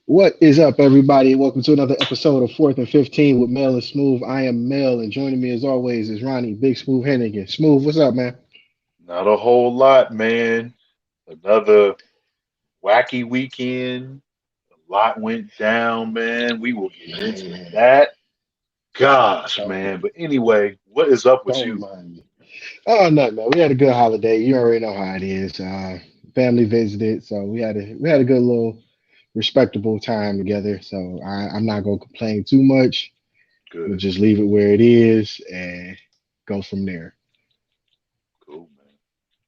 What is up, everybody? Welcome to another episode of 4th and 15 with Mel and Smooth. I am Mel, and joining me as always is Ronnie, Big Smooth Hennigan. Smooth, what's up, man? Not a whole lot, man. Another wacky weekend. A lot went down, man. We will get into Man, that. Gosh, don't, man. But anyway, what is up with don't you? remind me. Oh, nothing, man. We had a good holiday. You already know how it is. Family visited, so we had a good little respectable time together. So I'm not gonna complain too much. We'll Good. just leave it where it is and go from there. Cool, man.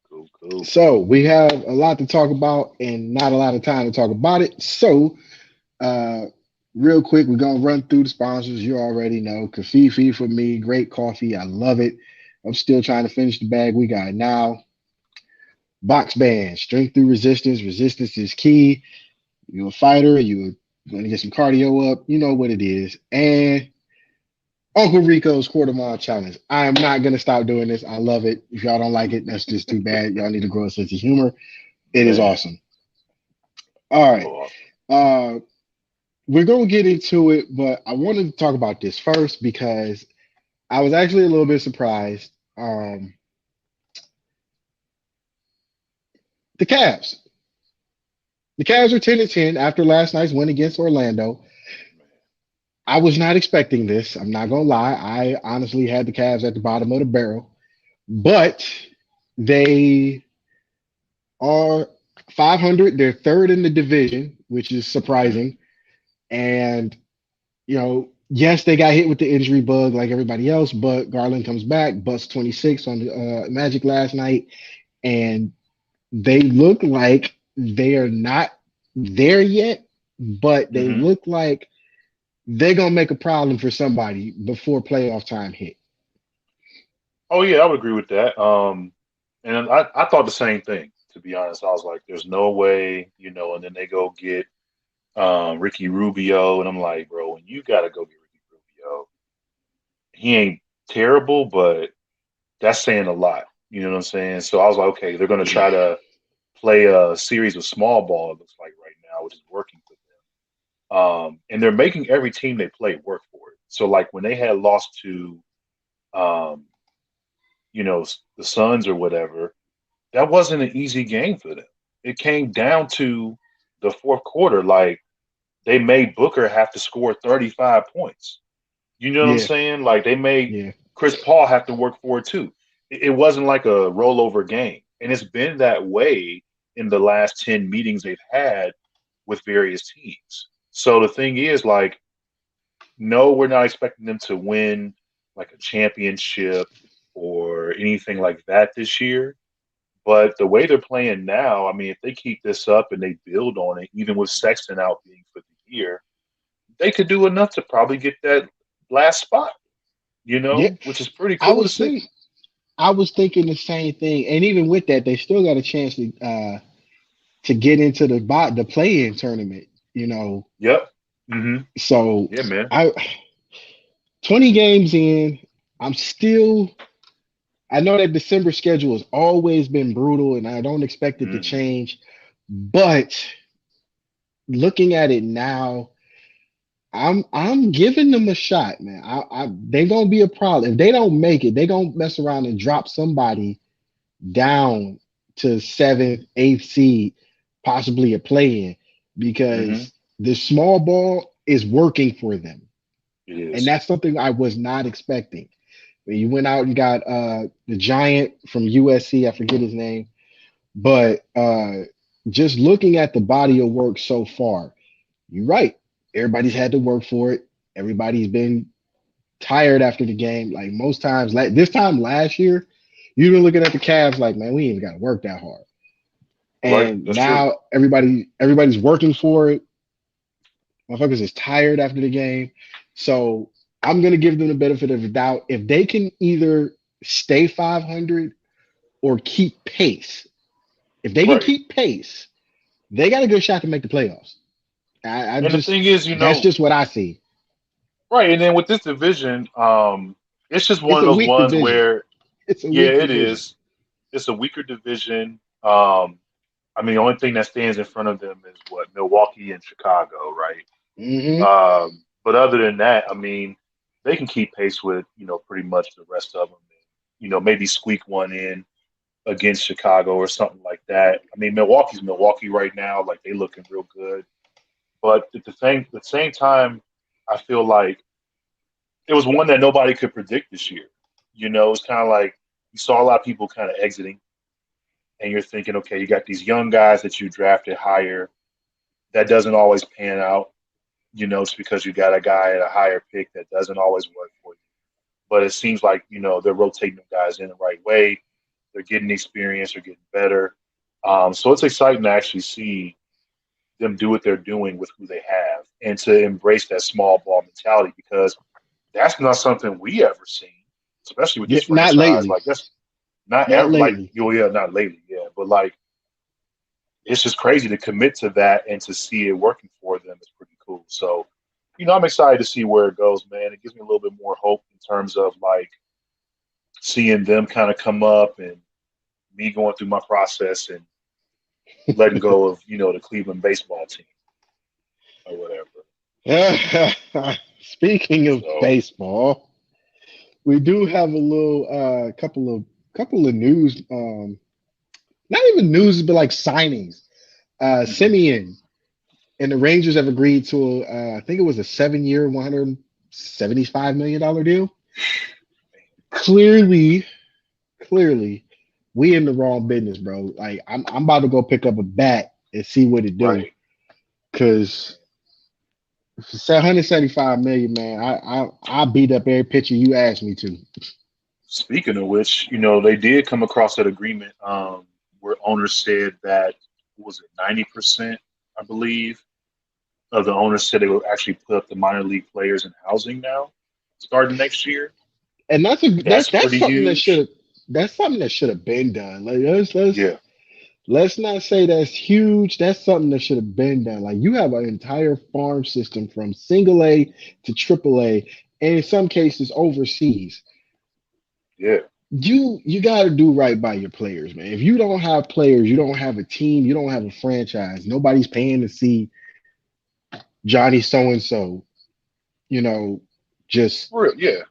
Cool, cool. So we have a lot to talk about and not a lot of time to talk about it. So Uh, real quick, we're gonna run through the sponsors. You already know Kafifi for me, great coffee. I love it. I'm still trying to finish the bag we got now. Box band, strength through resistance. Resistance is key. You're a fighter. You want to get some cardio up. You know what it is. And Uncle Rico's quarter mile challenge. I am not gonna stop doing this. I love it. If y'all don't like it, that's just too bad. Y'all need to grow a sense of humor. It is Man, awesome. All so right. awesome. Uh, we're gonna get into it, but I wanted to talk about this first because I was actually a little bit surprised. The Cavs. The Cavs are 10-10 after last night's win against Orlando. Man. I was not expecting this. I'm not gonna lie. I honestly had the Cavs at the bottom of the barrel, but they are 500. They're third in the division, which is Mm-hmm. surprising. And yes, they got hit with the injury bug like everybody else, but Garland comes back, busts 26 on the Magic last night, and they look like they are not there yet, but they Mm-hmm. look like they're gonna make a problem for somebody before playoff time hit. Oh yeah, I would agree with that. And I thought the same thing, to be honest. I was like, there's no way, and then they go get Ricky Rubio, and I'm like, bro, when you gotta go get Ricky Rubio, he ain't terrible, but that's saying a lot. You know what I'm saying? So I was like, okay, they're going to try to play a series of small ball, it looks like right now, which is working for them. And they're making every team they play work for it. So, like, when they had lost to, um, the Suns or whatever, that wasn't an easy game for them. It came down to the fourth quarter. Like, they made Booker have to score 35 points. You know what I'm Yeah, saying? Like they made yeah, Chris Paul have to work for it too. It wasn't like a rollover game. And it's been that way in the last 10 meetings they've had with various teams. So the thing is, like, no, we're not expecting them to win like a championship or anything like that this year. But the way they're playing now, I mean, if they keep this up and they build on it, even with Sexton out being for the year, they could do enough to probably get that last spot, yeah. which is pretty I cool to was think see. I was thinking the same thing, and even with that, they still got a chance to get into the play-in tournament. You know, Yep. Hmm. so Yeah, man. I 20 games in, I'm still. I know that December schedule has always been brutal, and I don't expect it to Hmm. change. But looking at it now, I'm giving them a shot, man. They gonna be a problem if they don't make it. They gonna mess around and drop somebody down to seventh, eighth seed, possibly a play-in, Hmm. because the small ball is working for them, It and is. that's something I was not expecting. You went out and got the giant from USC. I forget his name, but just looking at the body of work so far, you're right. Everybody's had to work for it. Everybody's been tired after the game. Like most times, like this time last year, you've been looking at the Cavs like, man, we ain't even got to work that hard. Right. And That's true. now everybody's working for it. Motherfuckers is tired after the game. So I'm gonna give them the benefit of the doubt. If they can either stay 500 or keep pace, if they can Right. keep pace, they got a good shot to make the playoffs. I And the just thing is, that's just what I see. right. And then with this division, it's just one It's of a those weak ones division. where, It's a yeah, weak it division. is. It's a weaker division. I mean, the only thing that stands in front of them is what Milwaukee and Chicago, right? Hmm. But other than that, I mean, they can keep pace with pretty much the rest of them. And, maybe squeak one in against Chicago or something like that. I mean, Milwaukee's Milwaukee right now, like they looking real good. But at the same time, I feel like it was one that nobody could predict this year. It's kind of like you saw a lot of people kind of exiting, and you're thinking, okay, you got these young guys that you drafted higher. That doesn't always pan out. It's because you got a guy at a higher pick that doesn't always work for you. But it seems like they're rotating the guys in the right way. They're getting experience. They're getting better. So it's exciting to actually see them do what they're doing with who they have and to embrace that small ball mentality because that's not something we ever seen, especially with Yeah, this not franchise. lately. Like that's not Not ever like lately. yeah, not lately, yeah, but like it's just crazy to commit to that and to see it working for them is pretty cool. So, I'm excited to see where it goes, man. It gives me a little bit more hope in terms of like seeing them kind of come up and me going through my process and letting go of the Cleveland baseball team or whatever. Speaking of So, baseball, we do have a little couple of news. Not even news, but like signings. mhm, Simeon and the Rangers have agreed to I think it was a 7 year, $175 million deal. Clearly, clearly, we in the wrong business, bro. Like I'm about to go pick up a bat and see what it do. right. Cause for 175 million, man, I beat up every pitcher you asked me to. Speaking of which, they did come across that agreement where owners said that what was it 90%, I believe, of the owners said they will actually put up the minor league players in housing now, starting next year. And That's that's pretty something that huge. should have been done. Like Yeah, let's not say that's huge. That's something that should have been done. Like you have an entire farm system from single A to triple A, and in some cases overseas. yeah, You got to do right by your players, man. If you don't have players, you don't have a team, you don't have a franchise. Nobody's paying to see Johnny so and so, you know, just for real, yeah,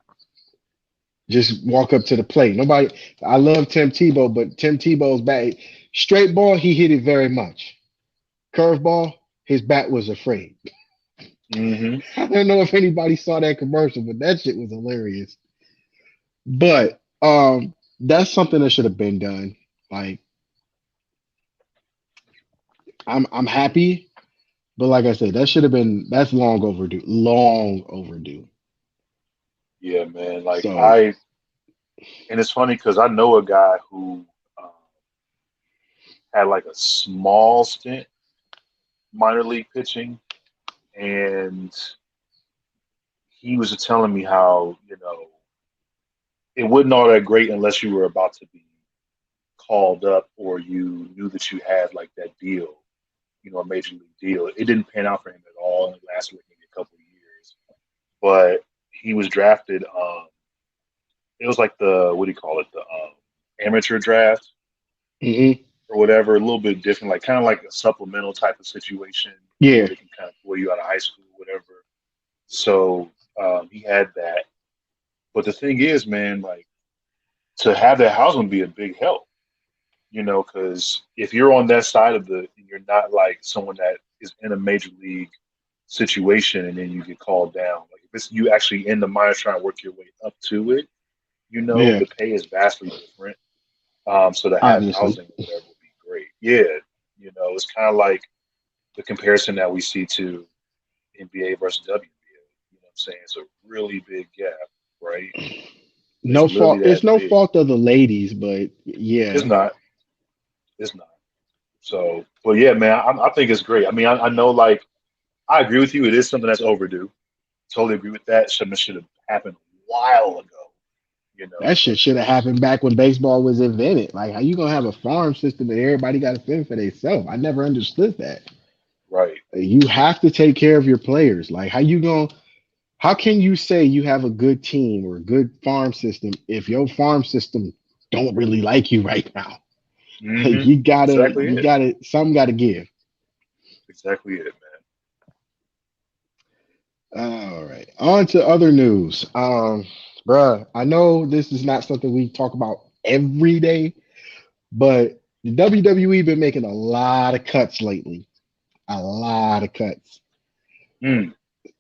just walk up to the plate. Nobody. I love Tim Tebow, but Tim Tebow's bat, straight ball, he hit it very much. Curveball, his bat was afraid. hmm I don't know if anybody saw that commercial, but that shit was hilarious. But that's something that should have been done. Like I'm happy, but like I said, that's long overdue. Long overdue. yeah, man. Like So and it's funny because I know a guy who um, had like a small stint minor league pitching, and he was just telling me how it wasn't all that great unless you were about to be called up or you knew that you had like that deal, a major league deal. It didn't pan out for him at all, and it lasted like maybe a couple of years. But he was drafted. It was like the what do you call it? The amateur draft mhm. or whatever. A little bit different, like kind of like a supplemental type of situation where Yeah, they can kind of pull you out of high school, whatever. So he had that. But the thing is, man, like to have that housing would be a big help, because if you're on that side of you're not like someone that is in a major league situation and then you get called down. Like if it's you actually in the minors trying to work your way up to it, yeah, the pay is vastly different. So to have obviously. housing or whatever would be great. Yeah, it's kind of like the comparison that we see to NBA versus WNBA. You know what I'm saying? It's a really big gap, right? It's No literally fault. It's that no big. fault of the ladies, but It's yeah, not. It's not. So, but yeah, man, I think it's great. I mean, I know, like, I agree with you. It is something that's overdue. Totally agree with that. Something should have happened a while ago, that but shit should have happened back when baseball was invented. Like, how you gonna have a farm system and everybody got to fend for themselves? I never understood that. right. You have to take care of your players. Like, how you gonna? How can you say you have a good team or a good farm system if your farm system don't really like you right now? Mm-hmm. You gotta, Exactly you it. gotta, some gotta give. Exactly it, man. All right, on to other news. Bruh, I know this is not something we talk about every day, but the WWE been making a lot of cuts lately. A lot of cuts. Mm.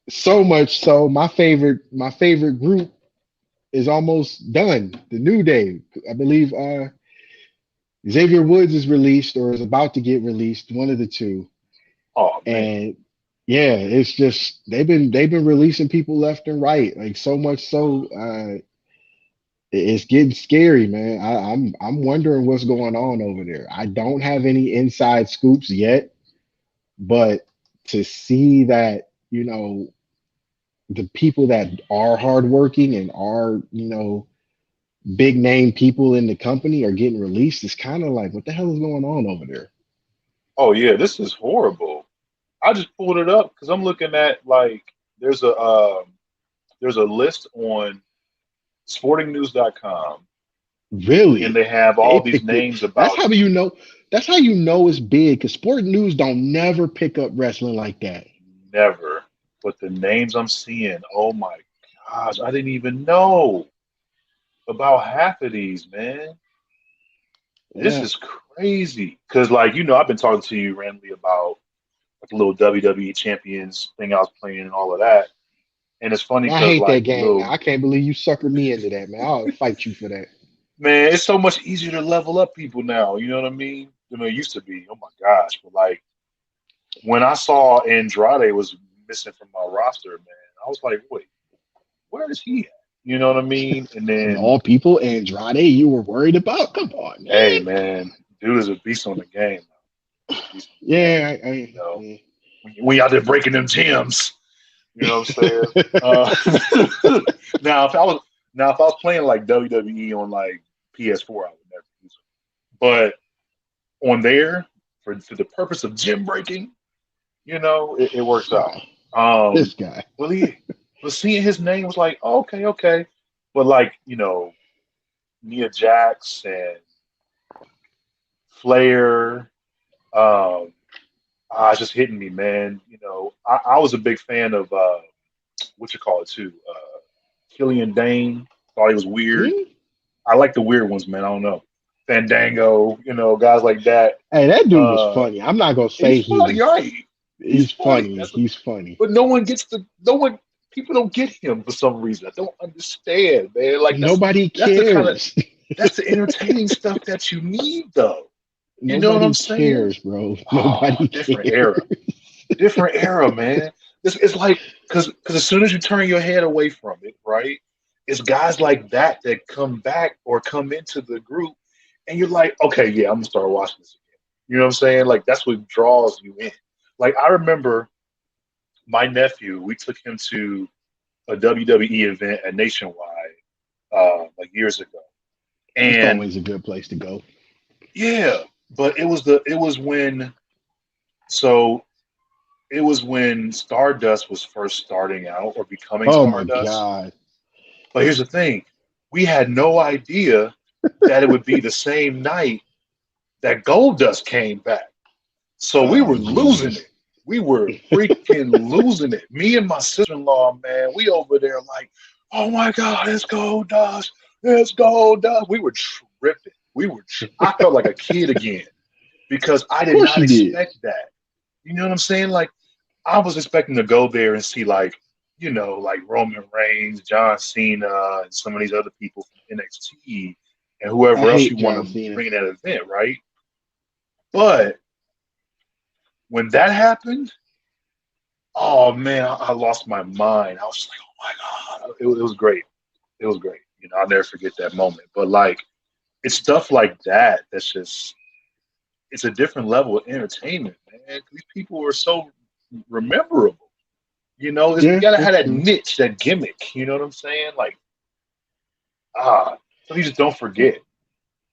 So much so, my favorite group is almost done. The New Day, I believe. Xavier Woods is released or is about to get released, one of the two. Oh man. And yeah, it's just they've been releasing people left and right, like so much so it's getting scary, man. I'm wondering what's going on over there. I don't have any inside scoops yet, but to see that, the people that are hardworking and are, big name people in the company are getting released, it's kind of like, what the hell is going on over there? Oh yeah, this is horrible. I just pulled it up because I'm looking at like there's a there's a list on sportingnews.com and Really? they have They all these picked it. names That's about how you know. That's how you know it's big. Cause sport news don't never pick up wrestling like that. never. But the names I'm seeing, oh my gosh, I didn't even know about half of these, man. This Yeah, is crazy. Cause like, I've been talking to you randomly about like the little WWE champions thing I was playing and all of that. And it's funny I because hate that like the game, man. little I can't believe you suckered me into that, man. I'll fight you for that. man, it's so much easier to level up people now, you know what I mean? Than it used to be. Oh my gosh. But like when I saw Andrade was missing from my roster, man, I was like, wait, where is he at? You know what I mean? And Of then, all people, Andrade, you were worried about? Come on, hey, man. man, dude is a beast on the game. He's a beast on the game. Yeah, You know, yeah. when you out there breaking them gems, you know what I'm saying? Now, if I was playing like WWE on like PS4, I would never use it. But on there, for the purpose of gym breaking, it works out. Oh, this Um, guy. well, seeing his name was like, oh, okay, okay, but like Nia Jax and Flair, um, it's just hitting me, man. I was a big fan of what you call it too, Killian Dane. Thought he was weird. Hmm? I like the weird ones, man. I don't know, Fandango, guys like that. Hey, that dude was Uh, funny. I'm not gonna say he's he funny, was. right? He's He's funny. funny. He's funny. But no one, people don't get him for some reason. I don't understand, man. Like Nobody that's the kind of cares. that's the entertaining stuff that you need, though. You know what I'm Nobody saying? cares, bro. Oh, Nobody cares. different era, man. It's like because as soon as you turn your head away from it, right? It's guys like that that come back or come into the group, and you're like, okay, yeah, I'm gonna start watching this again. You know what I'm saying? Like that's what draws you in. Like I remember my nephew, we took him to a WWE event at Nationwide like years ago, It's and always a good place to go. yeah, but so it was when Stardust was first starting out or becoming Oh my Stardust. God. But here's the thing: we had no idea that it would be the same night that Goldust came back. So we Oh were losing Jesus. it. We were freaking losing it. Me and my sister-in-law, man, we over there like, oh my God, it's Goldust. It's Goldust. We were tripping. I felt like a kid again because I Of did course not you did. expect that. You know what I'm saying? Like I was expecting to go there and see like, like Roman Reigns, John Cena, and some of these other people from NXT and I whoever else hate you want John to Cena. bring in that event, right? But when that happened, oh man, I lost my mind. I was just like, oh my God. It was great. It was great. I'll never forget that moment. But like it's stuff like that that's just it's a different level of entertainment, man. These people are so rememberable. You Yeah, gotta have that's that true. niche, that gimmick. You know what I'm saying? Like, so you just don't forget.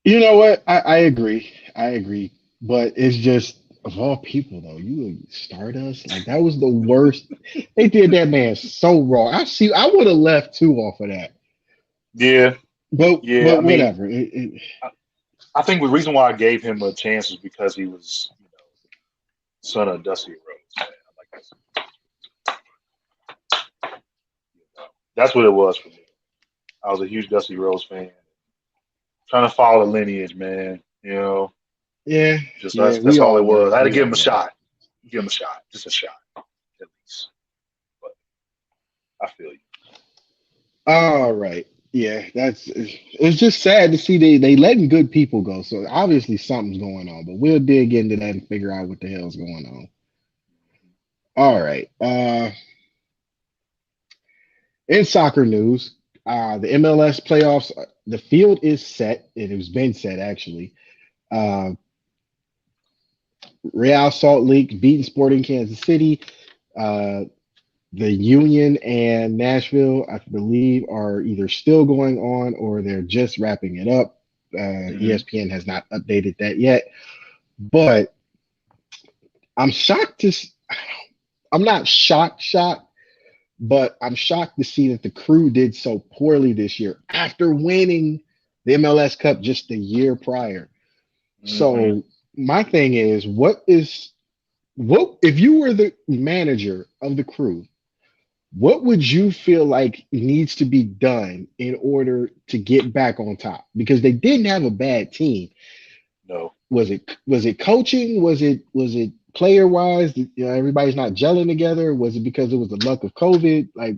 You know what? I agree. I agree. But it's just of all people though, you would Stardust like that was the worst. They did that man so wrong. I would have left too off of that. Yeah, But yeah. I but mean, whatever. I think the reason why I gave him a chance was because he was, son of Dusty Rhodes. Man, I like this. That's what it was for me. I was a huge Dusty Rhodes fan, trying to follow the lineage, man. Yeah, Just yeah, that's we all it all was. was. I had to We give him all a was. shot. Give him a shot, just a shot, at least. But I feel you. All right. Yeah, that's it's just sad to see they letting good people go. So obviously something's going on, but we'll dig into that and figure out what the hell's going on. All right. In soccer news, the MLS playoffs, the field is set. It has been set actually. Uh, Real Salt Lake beating Sporting Kansas City. Uh, the Union and Nashville, I believe, are either still going on or they're just wrapping it up. Hmm. ESPN has not updated that yet, but I'm shocked to. I'm not shocked, but I'm shocked to see that the Crew did so poorly this year after winning the MLS Cup just a year prior. Hmm. So my thing is, what if you were the manager of the Crew? What would you feel like needs to be done in order to get back on top? Because they didn't have a bad team. No. Was it coaching? Was it player wise? Everybody's not gelling together. Was it because it was the luck of COVID? Like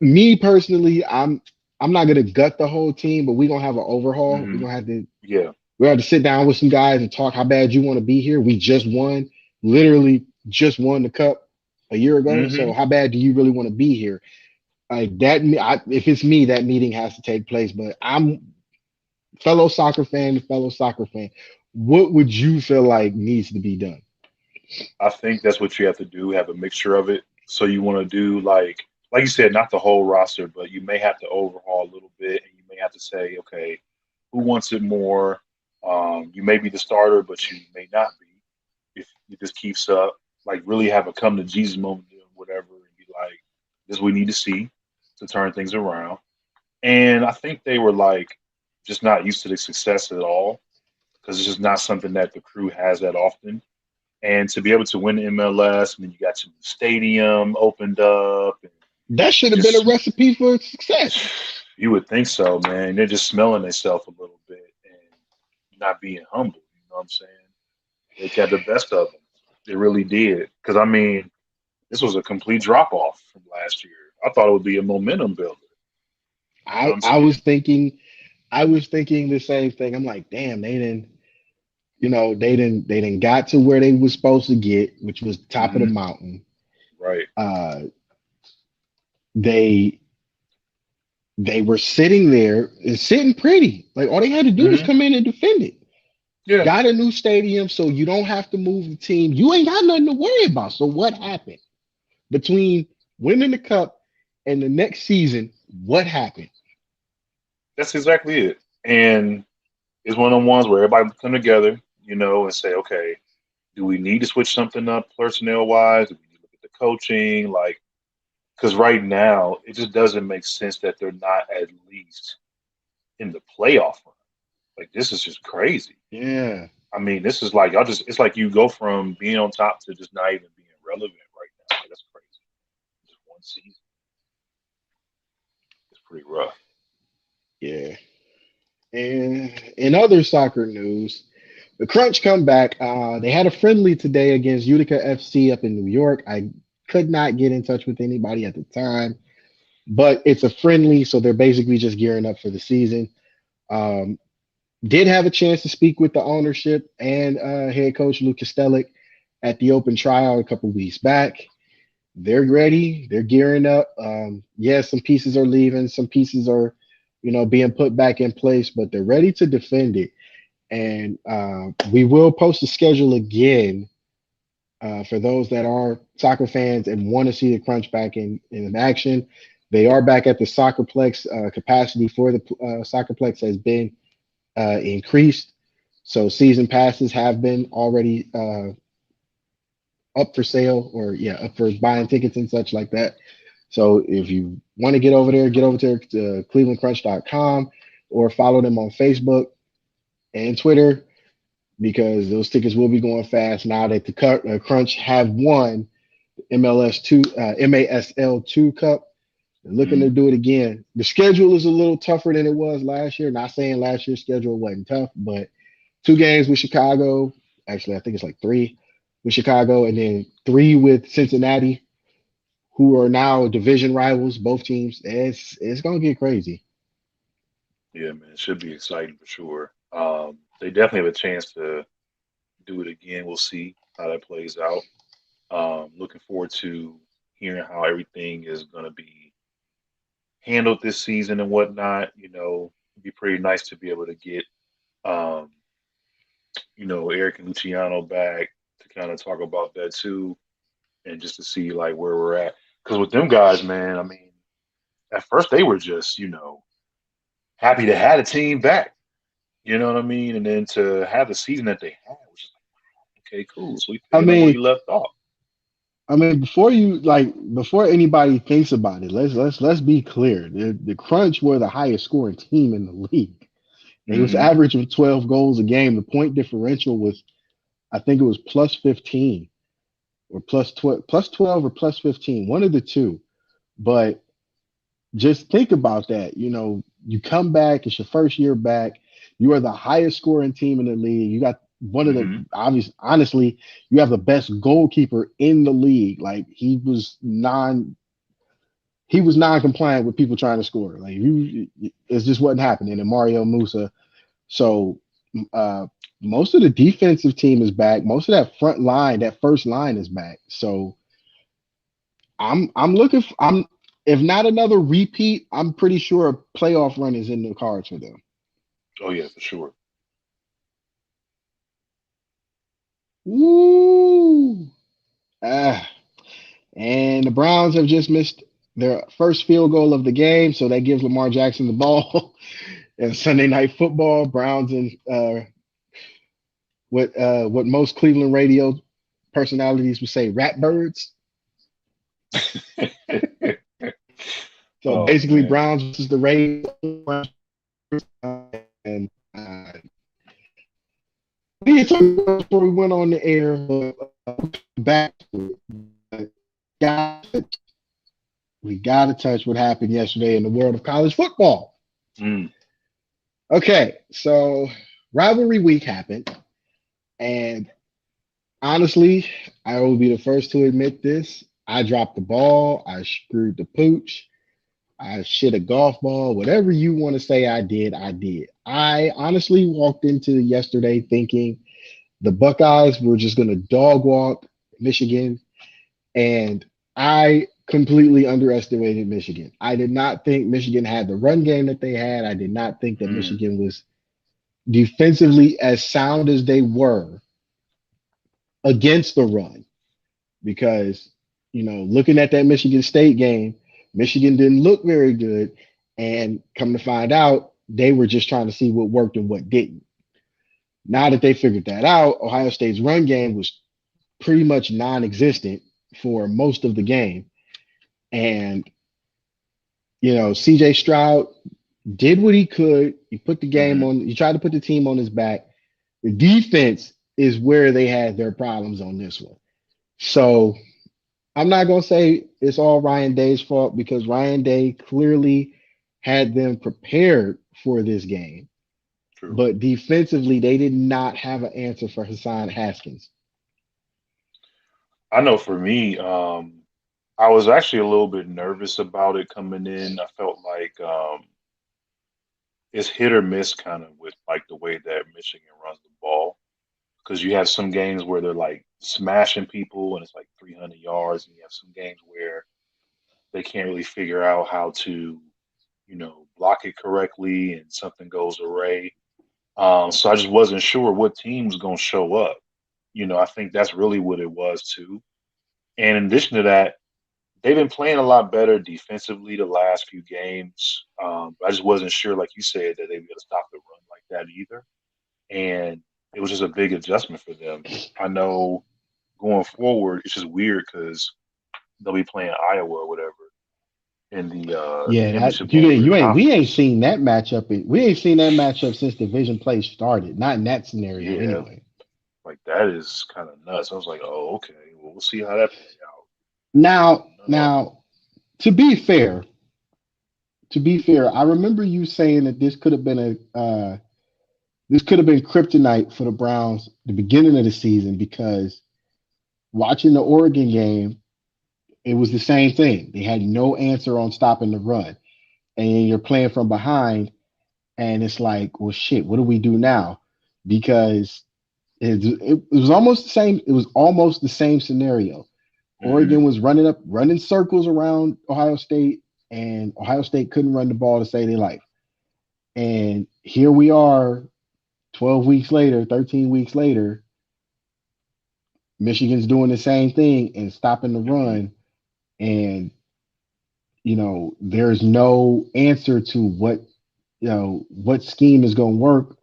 me personally, I'm not gonna gut the whole team, but we're gonna have an overhaul. We're Hmm. gonna have to Yeah. we have to sit down with some guys and talk how bad you want to be here. We just won, literally just won the cup a year ago. Hmm. So how bad do you really want to be here? Like that, if it's me, that meeting has to take place. But I'm fellow soccer fan. What would you feel like needs to be done? I think that's what you have to do. Have a mixture of it. So you want to do like you said, not the whole roster, but you may have to overhaul a little bit, and you may have to say, okay, who wants it more? You may be the starter, but you may not be if this keeps up. Like really have a come to Jesus moment, or whatever, and be like, this is what we need to see to turn things around. And I think they were like just not used to the success at all because it's just not something that the Crew has that often. And to be able to win the MLS, and then you got your stadium opened up, and That should have been a just recipe for success. you would think so, man. They're just smelling themselves a little bit and not being humble. You know what I'm saying? They got the best of them. They really did. Because I mean, this was a complete drop off from last year. I thought it would be a momentum builder. You know I what I'm I saying? was thinking I was thinking the same thing. I'm like, damn, they didn't got to where they was supposed to get, which was top of the Hmm. mountain. Right. Uh, they they were sitting there and sitting pretty. Like all they had to do was Hmm. come in and defend it. Yeah. Got a new stadium, so you don't have to move the team. You ain't got nothing to worry about. So what happened between winning the cup and the next season? What happened? That's exactly it. And it's one of the ones where everybody come together, and say, okay, do we need to switch something up personnel wise? Do we need to look at the coaching? Like, because right now it just doesn't make sense that they're not at least in the playoff run. Like, this is just crazy. Yeah, I mean, this is like y'all just. It's like you go from being on top to just not even being relevant right now. Like, that's crazy. Just one season. It's pretty rough. yeah. And in other soccer news, the Crunch come back. They had a friendly today against Utica FC up in New York. I could not get in touch with anybody at the time, but it's a friendly, so they're basically just gearing up for the season. Um, did have a chance to speak with the ownership and head coach Luke Kostelic at the open trial a couple weeks back. They're ready. They're gearing up. Yes, some pieces are leaving. Some pieces are, being put back in place, but they're ready to defend it. And we will post the schedule again for those that are soccer fans and want to see the Crunch back in action. They are back at the Soccerplex. Capacity for the Soccerplex has been increased. So season passes have been already up for sale or yeah, up for buying tickets and such like that. So if you want to get over there to clevelandcrunch.com or follow them on Facebook. and Twitter because those tickets will be going fast now that the Crunch have won MASL2 Cup. They're looking to Mm, do it again. The schedule is a little tougher than it was last year. Not saying last year's schedule wasn't tough, but 2 games with Chicago. Actually, I think it's like three with Chicago, and then three with Cincinnati, who are now division rivals. Both teams. It's gonna get crazy. yeah, man, it should be exciting for sure. They definitely have a chance to do it again. We'll see how that plays out. Looking forward to hearing how everything is going to be handled this season and whatnot. It'd be pretty nice to be able to get, um, Eric and Luciano back to kind of talk about that too, and just to see like where we're at. Because with them guys, man, I mean, at first they were just, happy to have the team back. You know what I mean? And then to have the season that they had was just like, okay, cool. So we I picking up where mean, you left off. before anybody thinks about it, let's be clear. The Crunch were the highest scoring team in the league. They was Hmm. averaging 12 goals a game. The point differential was, I think it was plus 15 or plus 12 or plus 15, one of the two. But just think about that. You come back, it's your first year back. You are the highest scoring team in the league. You got one of the Hmm. obvious, honestly, you have the best goalkeeper in the league. Like he was non-compliant with people trying to score. Like it just wasn't happening. And Mario Musa. So uh, most of the defensive team is back. Most of that front line, that first line is back. So I'm looking. I'm if not another repeat, I'm pretty sure a playoff run is in the cards for them. Oh yeah, for sure. Woo! Ah, and the Browns have just missed their first field goal of the game, so that gives Lamar Jackson the ball. And Sunday Night Football, Browns and what most Cleveland radio personalities would say, rat birds. So Oh basically, man. Browns versus the Ravens, and we didn't talk about it before we went on the air. Back to it. We got to touch what happened yesterday in the world of college football. Mm, Okay, so rivalry week happened, and honestly, I will be the first to admit this. I dropped the ball. I screwed the pooch. I shit a golf ball. Whatever you want to say, I did. I did. I honestly walked into yesterday thinking the Buckeyes were just going to dog walk Michigan, and I completely underestimated Michigan. I did not think Michigan had the run game that they had. I did not think that mm, Michigan was defensively as sound as they were against the run because, looking at that Michigan State game, Michigan didn't look very good. And come to find out, they were just trying to see what worked and what didn't. Now that they figured that out, Ohio State's run game was pretty much non existent for most of the game. And, CJ Stroud did what he could. He put the game hmm. on, he tried to put the team on his back. The defense is where they had their problems on this one. So I'm not going to say it's all Ryan Day's fault because Ryan Day clearly had them prepared for this game. True. But defensively, they did not have an answer for Hassan Haskins. I know for me, I was actually a little bit nervous about it coming in. I felt like it's hit or miss kind of with like the way that Michigan runs the ball. Because you have some games where they're like smashing people and it's like 300 yards, and you have some games where they can't really figure out how to, block it correctly and something goes awry. So I just wasn't sure what team was going to show up. I think that's really what it was too. And in addition to that, they've been playing a lot better defensively the last few games. I just wasn't sure, like you said, that they'd be able to stop the run like that either. And it was just a big adjustment for them. I know going forward, it's just weird because they'll be playing Iowa or whatever. in the Yeah, championship that you game ain't for the you ain't we ain't conference. seen that matchup. We ain't seen that matchup since division play started. Not in that scenario, Yeah, anyway. like that is kind of nuts. I was like, oh, okay, well, we'll see how that play out. Now, No, now, to be fair, I remember you saying that this could have been kryptonite for the Browns the beginning of the season because watching the Oregon game, it was the same thing. They had no answer on stopping the run, and you're playing from behind, and it's like, well, shit, what do we do now? Because it was almost the same. It was almost the same scenario. hmm Oregon was running circles around Ohio State, and Ohio State couldn't run the ball to save their life. And here we are, 12 weeks later, 13 weeks later, Michigan's doing the same thing and stopping the hmm run. And, there's no answer to what scheme is going to work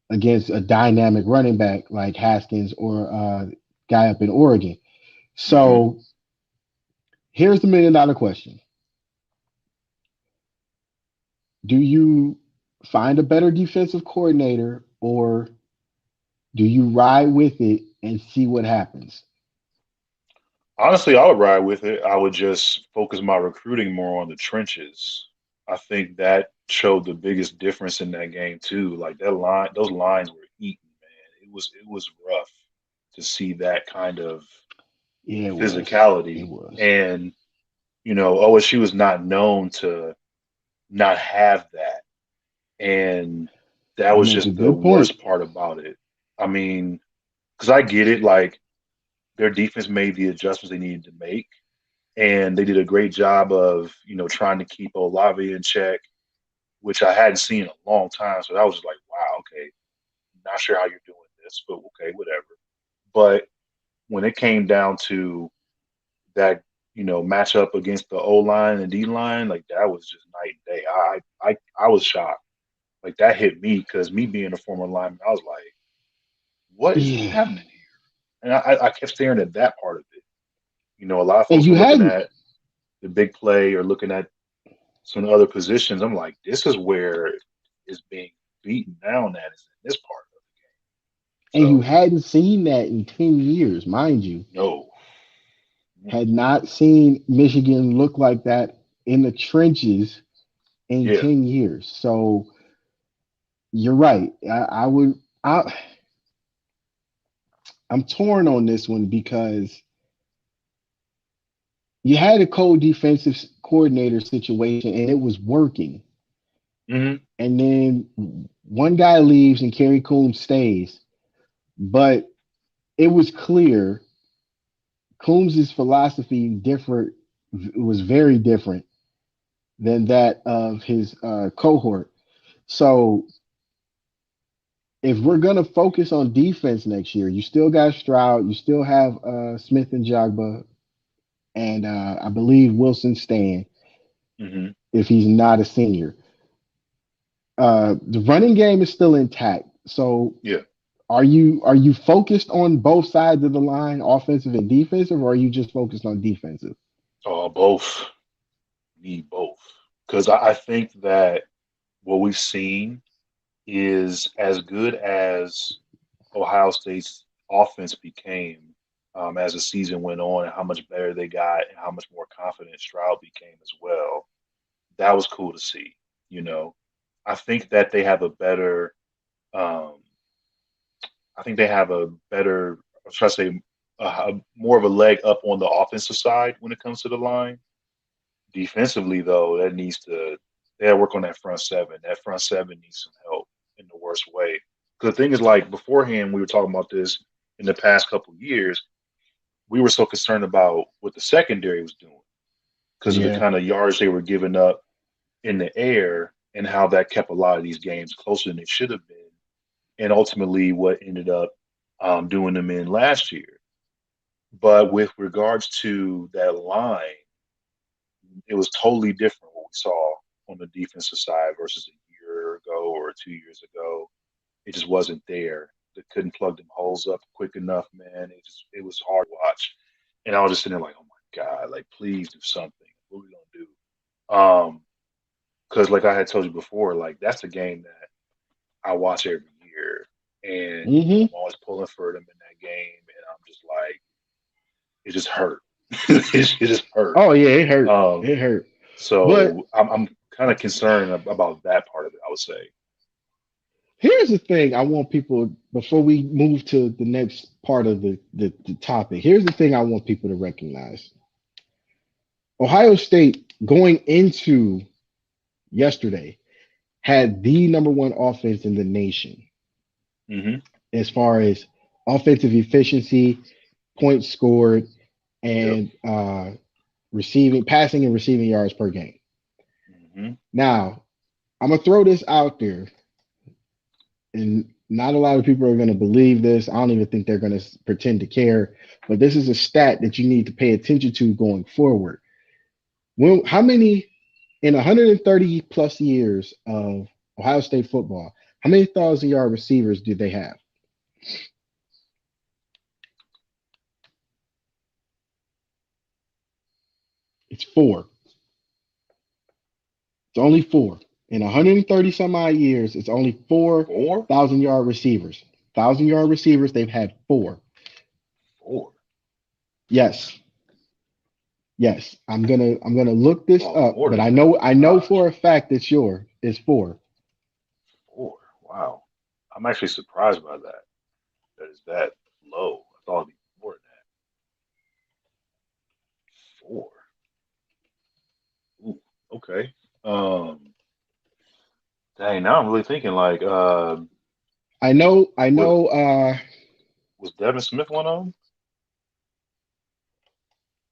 against a dynamic running back like Haskins or guy up in Oregon. hmm So here's the $1 million question. Do you find a better defensive coordinator or do you ride with it and see what happens? Honestly, I would ride with it. I would just focus my recruiting more on the trenches. I think that showed the biggest difference in that game too. Like that line, those lines were eaten, man. It was rough to see that kind of Yeah, it was. It physicality. was. And, OSU was not known to not have that. And that You was make a just the good point. worst part about it. I mean, because I get it, like their defense made the adjustments they needed to make, and they did a great job of, trying to keep Olave in check, which I hadn't seen in a long time. So that was just like, wow, okay, not sure how you're doing this, but okay, whatever. But when it came down to that, matchup against the O line and D line, like that was just night and day. I was shocked. Like that hit me because me being a former lineman, I was like, what is Yeah. happening here? And I kept staring at that part of it. A lot of And folks you were looking hadn't at the big play or looking at some other positions. I'm like, this is where it's being beaten down at is in this part of the game. and you So hadn't seen that in 10 years, mind you. no. Had Mm-mm. not seen Michigan look like that in the trenches in Yeah. 10 years. So you're right. I I'm torn on this one because you had a cold defensive coordinator situation and it was working. hmm And then one guy leaves and Kerry Coombs stays. But it was clear Coombs's philosophy different was very different than that of his cohort. So if we're gonna focus on defense next year, you still got Stroud, you still have Smith and Jagba, and I believe Wilson staying hmm if he's not a senior. The running game is still intact. So Yeah. are you focused on both sides of the line, offensive and defensive, or are you just focused on defensive? Both. Need both. Because I think that what we've seen is as good as Ohio State's offense became as the season went on and how much better they got and how much more confident Stroud became as well. That was cool to see. You know, I think that they have a better, um, I think they have a better, or should I say, more of a leg up on the offensive side when it comes to the line. Defensively, though, they gotta work on that front seven. That front seven needs some help in the worst way. Because the thing is, like beforehand, we were talking about this in the past couple of years. We were so concerned about what the secondary was doing because of the Yeah. kind of yards they were giving up in the air and how that kept a lot of these games closer than they should have been. And ultimately, what ended up doing them in last year. But with regards to that line, it was totally different what we saw on the defensive side versus a year ago or 2 years ago. It just wasn't there. They couldn't plug them holes up quick enough, man. It was hard to watch. And I was just sitting there like, oh my God, like please do something. What are we gonna do? Because like I had told you before, like that's a game that I watch every year, and Hmm. I'm always pulling for them in that game, and I'm just like, it just hurt. It just hurt. Oh yeah, it hurt. Um, It hurt. But so I'm kind of concerned about that part of it. I would say. here's the thing: I want people before we move to the next part of the topic. Here's the thing: I want people to recognize: Ohio State going into yesterday had the number one offense in the nation Hmm. as far as offensive efficiency, points scored, Yep. and receiving, passing, and receiving yards per game. Hmm. Now, I'm gonna throw this out there, and not a lot of people are gonna believe this. I don't even think they're gonna pretend to care, but this is a stat that you need to pay attention to going forward. How many in 130 plus years of Ohio State football? How many 1,000 yard receivers do they have? It's four. It's only four. In 130 some odd years, it's only four Four. 1,000 yard receivers. 1,000 yard receivers, they've had four. Four. Yes, yes. I'm gonna look I this thought up, more but than I that. know I know Gosh, for a fact it's four. four. Wow. I'm actually surprised by that. That is that low. I thought it'd be more than that. Four. Ooh, okay. Um, dang. Now I'm really thinking like, I was know. was Devin Smith one of them?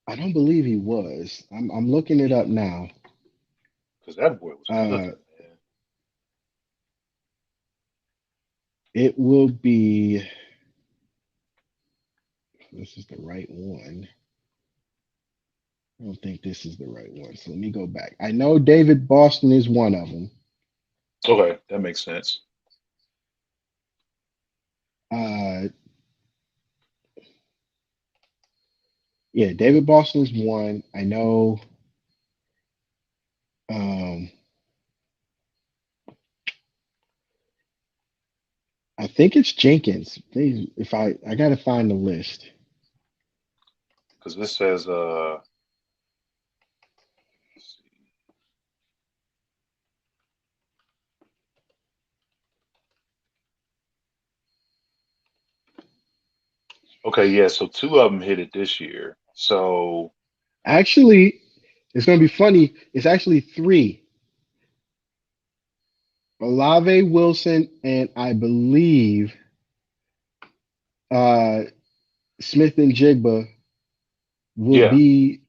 I don't believe he was. I'm looking it up now. Because that boy was Uh, cooking, man. it will be. This is the right one. I don't think this is the right one. So let me go back. I know David Boston is one of them. Okay, that makes sense. Uh, yeah, David Boston's one. I know. Um, I think it's Jenkins. If I gotta find the list. Because this says, let's see. Okay, yeah. So two of them hit it this year. So Actually, it's gonna be funny. It's actually three. Olave Wilson and I believe uh, Smith and Jigba will yeah. be,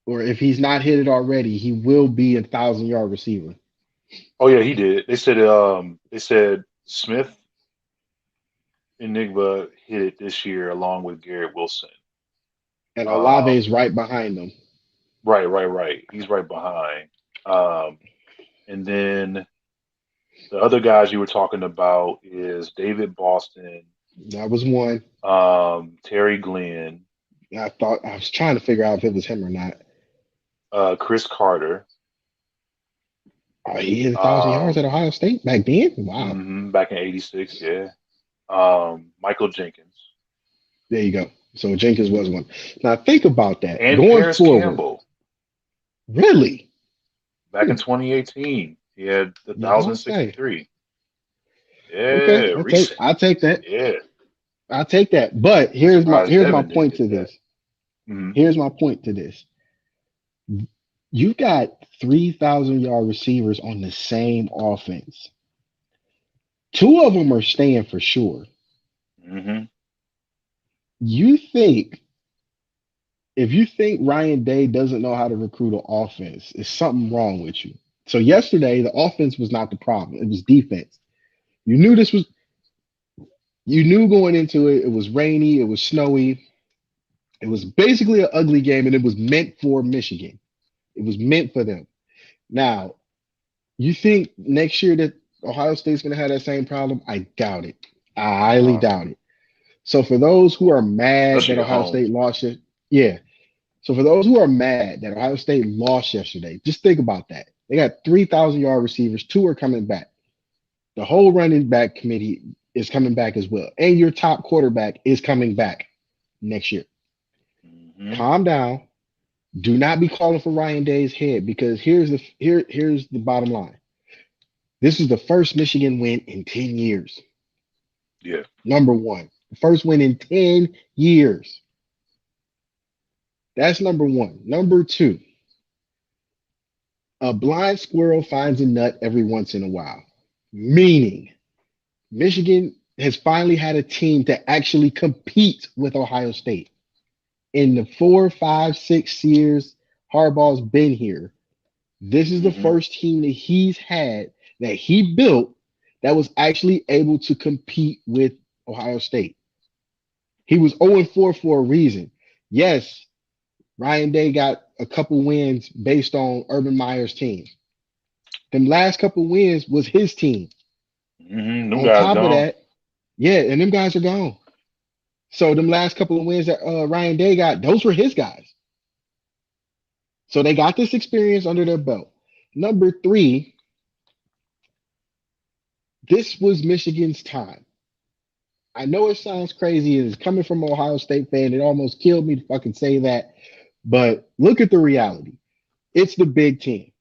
or if he's not hit it already, he will be a 1,000 yard receiver. Oh yeah, he did. They said Smith Enigma hit it this year along with Garrett Wilson. And Olave Um, is right behind them. right. He's right behind. Um, and then the other guys you were talking about is David Boston, That was one. Terry Glenn, I thought I was trying to figure out if it was him or not. Chris Carter, He hit 1,000 yards at um, Ohio State back then. Wow. back in '86, yeah. Michael Jenkins There you go. So Jenkins was one. Now think about that. and Going Paris forward, Campbell really? back in 2018. He had the You don't say. 1,063. Okay, Yeah, recent. I'll take that. Yeah, I'll take that. But I'm surprised here's my Devin didn't point get to that. this. Hmm. Here's my point to this. You got 3,000 yard receivers on the same offense. Two of them are staying for sure. Hmm. You think if you think Ryan Day doesn't know how to recruit an offense, is something wrong with you. So yesterday, the offense was not the problem. It was defense. You knew this was you knew going into it, it was rainy, it was snowy, it was basically an ugly game, and it was meant for Michigan. It was meant for them. Now, you think next year that Ohio State's gonna have that same problem? I doubt it. I highly Uh, doubt it. So for those who are mad that especially at Ohio home. State lost it, yeah. So for those who are mad that Ohio State lost yesterday, just think about that. They got 3,000-yard receivers. Two are coming back. The whole running back committee is coming back as well. And your top quarterback is coming back next year. Hmm. Calm down. Do not be calling for Ryan Day's head because here's the bottom line. This is the first Michigan win in 10 years. Yeah. Number one. The first win in 10 years. That's number one. Number two, a blind squirrel finds a nut every once in a while. Meaning, Michigan has finally had a team to actually compete with Ohio State. In the 4, 5, 6 years Harbaugh's been here, this is the Hmm. first team that he's had that he built that was actually able to compete with Ohio State. He was 0-4 for a reason. Yes, Ryan Day got a couple wins based on Urban Meyer's team. Them last couple wins was his team. Them On guys top of gone. that, yeah, and them guys are gone. So them last couple of wins that Ryan Day got, those were his guys. So they got this experience under their belt. Number three, this was Michigan's time. I know it sounds crazy. It's coming from an Ohio State fan. It almost killed me to fucking say that. But look at the reality. It's the Big Ten.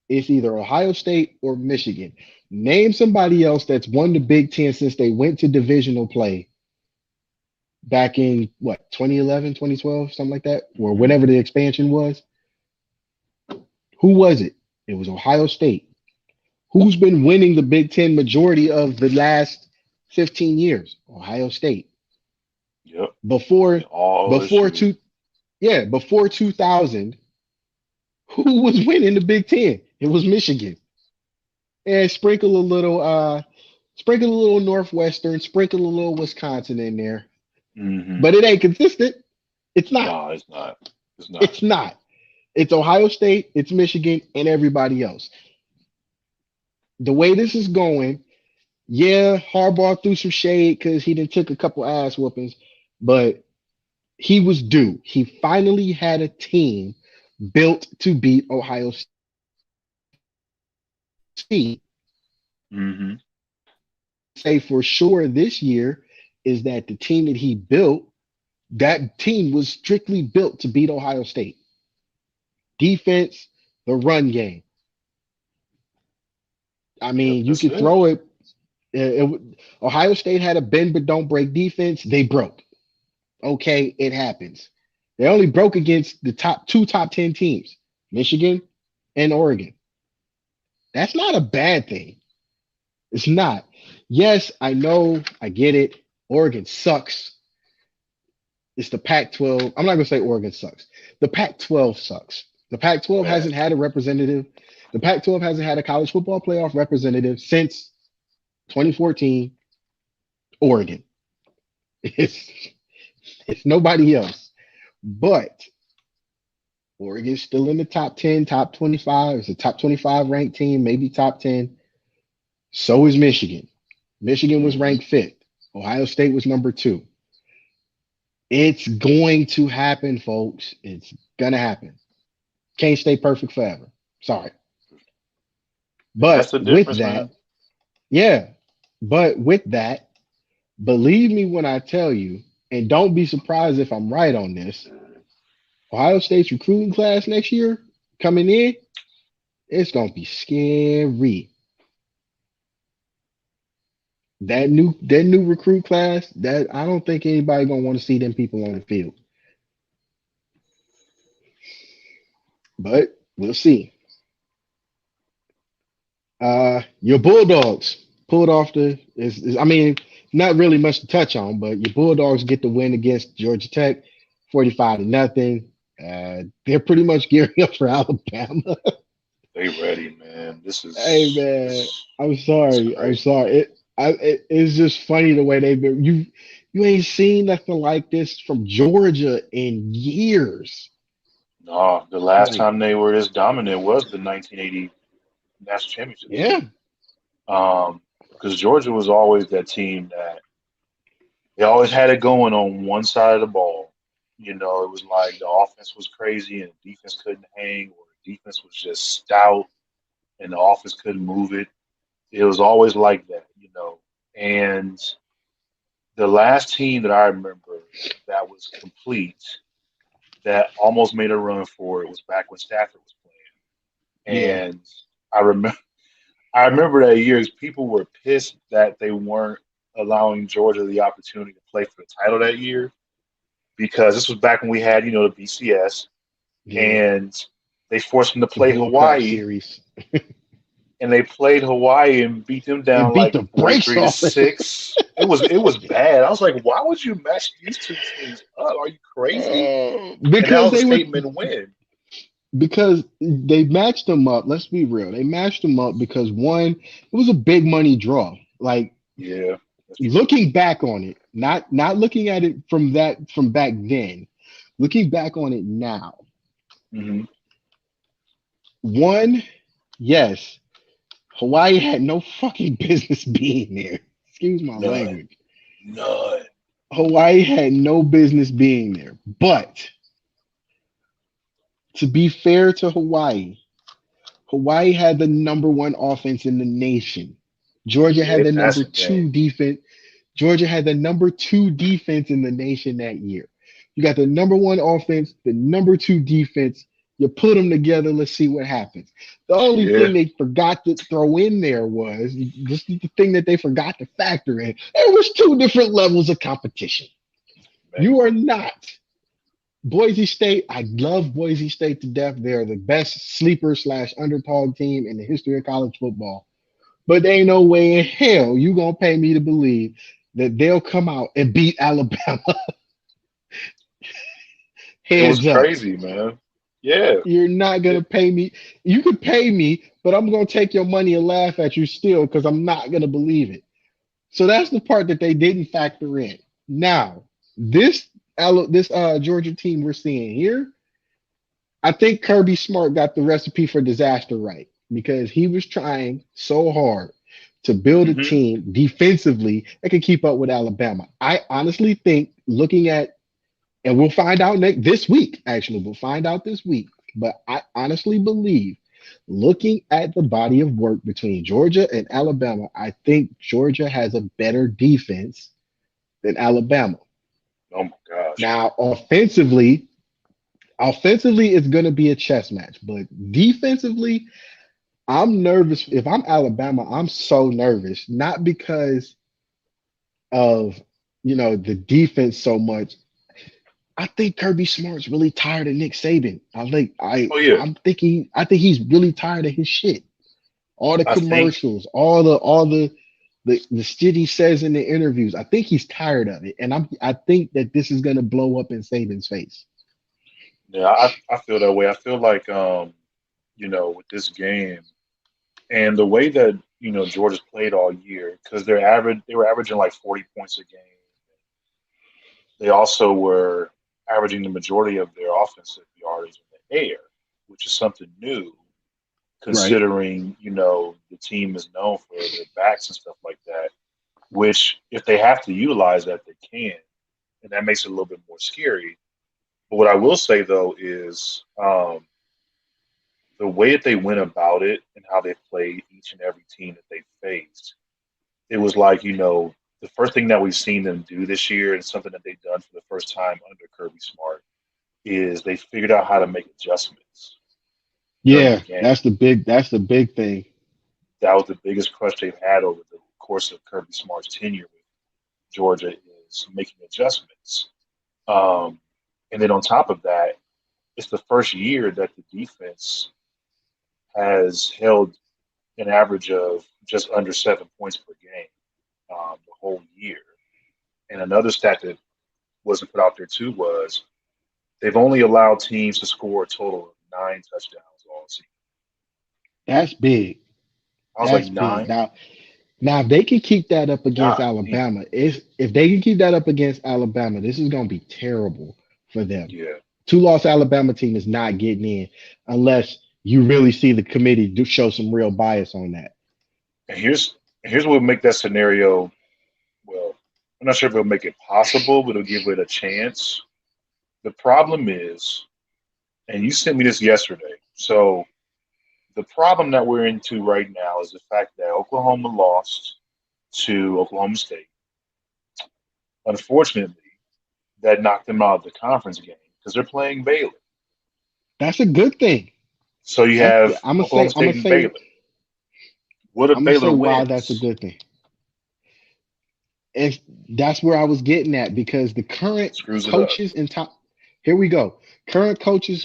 It's either Ohio State or Michigan. Name somebody else that's won the Big Ten since they went to divisional play back in what, 2011, 2012, something like that, or Hmm. whenever the expansion was. Who was it? It was Ohio State. Who's been winning the Big Ten majority of the last 15 years? Ohio State. Yep. Before And all its before shoes. two yeah, before 2000, who was winning the Big Ten? It was Michigan. And sprinkle a little Northwestern, sprinkle a little Wisconsin in there. Hmm. But it ain't consistent. It's not. No, it's not. It's not. It's not. It's Ohio State, it's Michigan, and everybody else. The way this is going, yeah, Harbaugh threw some shade because he didn't took a couple ass whoopings, but he was due. He finally had a team built to beat Ohio State. Hmm. Say for sure this year is that the team that he built, that team was strictly built to beat Ohio State. Defense, the run game. I Yep, mean, you that's could it. throw it. Ohio State had a bend but don't break defense. They broke. Okay, it happens. They only broke against the top 10 teams, Michigan and Oregon. That's not a bad thing. It's not. Yes, I know, I get it. Oregon sucks. It's the Pac-12. I'm not gonna say Oregon sucks. The Pac-12 sucks. The Pac-12 Bad. hasn't had a representative. The Pac-12 hasn't had a college football playoff representative since 2014. Oregon. It's it's nobody else. But Oregon's still in the top 10, top 25. It's a top 25 ranked team, maybe top 10. So is Michigan. Michigan was Hmm. ranked fifth. Ohio State was number two. It's going to happen, folks. It's gonna happen. Can't stay perfect forever. Sorry. And that's But the with difference, that, man. yeah. But with that, believe me when I tell you, and don't be surprised if I'm right on this. Ohio State's recruiting class next year coming in, it's gonna be scary. That new recruit class, that I don't think anybody gonna want to see them people on the field. But we'll see. Your Bulldogs pulled off I mean, not really much to touch on, but your Bulldogs get the win against Georgia Tech, 45-0. They're pretty much gearing up for Alabama. They ready, man. Hey man, I'm It's sorry. I'm crazy. sorry. It's just funny the way they've been. You ain't seen nothing like this from Georgia in years. No, the last Like, time they were this dominant was the 1980 national championship yeah, team. Because Georgia was always that team that they always had it going on one side of the ball. It was like the offense was crazy and the defense couldn't hang, or the defense was just stout and the offense couldn't move it. It was always like that. And the last team that I remember that was complete, that almost made a run for it, was back when Stafford was playing. Yeah, And I remember, I remember that year people were pissed that they weren't allowing Georgia the opportunity to play for the title that year, because this was back when we had, the BCS, yeah. and they forced them to The play Bull Crap Hawaii, series and they played Hawaii and beat them and down beat like the brakes 43 to off it. 6. It was bad. I was like, why would you match these two teams up? Are you crazy? And that Because was a they were statement win. because they matched them up. Let's be real. They matched them up because one, it was a big money draw. Like Yeah, that's true. looking back on it, not looking at it from back then, looking back on it now. Hmm. One, yes, Hawaii had no fucking business being there. Excuse my None. language. None. Hawaii had no business being there. But to be fair to Hawaii, Hawaii had the number one offense in the nation. Georgia Yeah, had they the number passing game. two defense. Georgia had the number two defense in the nation that year. You got the number one offense, the number two defense. You put them together, let's see what happens. The only Yeah, thing they forgot to throw in there was just the thing that they forgot to factor in. There was two different levels of competition. man. You are not Boise State. I love Boise State to death. They're the best sleeper slash underdog team in the history of college football. But there ain't no way in hell you gonna pay me to believe that they'll come out and beat Alabama It was heads up. crazy, man. Yeah. You're not gonna It, pay me. You could pay me, but I'm gonna take your money and laugh at you still because I'm not gonna believe it. So that's the part that they didn't factor in. Now, this Georgia team we're seeing here, I think Kirby Smart got the recipe for disaster right because he was trying so hard to build a hmm team defensively that could keep up with Alabama. I honestly think looking at, and we'll find out this week, actually, we'll find out this week, but I honestly believe looking at the body of work between Georgia and Alabama, I think Georgia has a better defense than Alabama. Oh my gosh. Now, offensively, it's going to be a chess match, but defensively, I'm nervous. If I'm Alabama, I'm so nervous, not because of the defense so much. I think Kirby Smart's really tired of Nick Saban. Oh yeah. I think he's really tired of his shit. All the I think commercials, all the shit he says in the interviews. I think he's tired of it, and I think that this is gonna blow up in Saban's face. yeah, I feel that way. I feel like with this game and the way that Georgia's played all year, because they were averaging like 40 points a game. They also were averaging the majority of their offensive yardage in the air, which is something new Right. considering, the team is known for their backs and stuff like that, which if they have to utilize that, they can. And that makes it a little bit more scary. But what I will say, though, is the way that they went about it and how they played each and every team that they faced, it was like, the first thing that we've seen them do this year and something that they've done for the first time under Kirby Smart is they figured out how to make adjustments during the Yeah, game. that's the big thing. That was the biggest crush they've had over the course of Kirby Smart's tenure with Georgia is making adjustments. Um, and then on top of that, it's the first year that the defense has held an average of just under 7 points per game the whole year. And another stat that wasn't put out there too was they've only allowed teams to score a total of 9 touchdowns all season. That's big. I was like That's big. 9. Now if they can keep that up against Golly. Alabama, if they can keep that up against Alabama, this is gonna be terrible for them. Yeah. Two-loss Alabama team is not getting in unless you really see the committee do show some real bias on that. And here's what would make that scenario, well, I'm not sure if it'll make it possible, but it'll give it a chance. The problem is, and you sent me this yesterday. So the problem that we're into right now is the fact that Oklahoma lost to Oklahoma State. Unfortunately, that knocked them out of the conference game because they're playing Baylor. That's a good thing. So you That's have I'm gonna say Oklahoma State and Baylor. What if Baylor why that's a wins? good thing. And that's where I was getting at because the current Screws it up. coaches in top. Here we go. Current coaches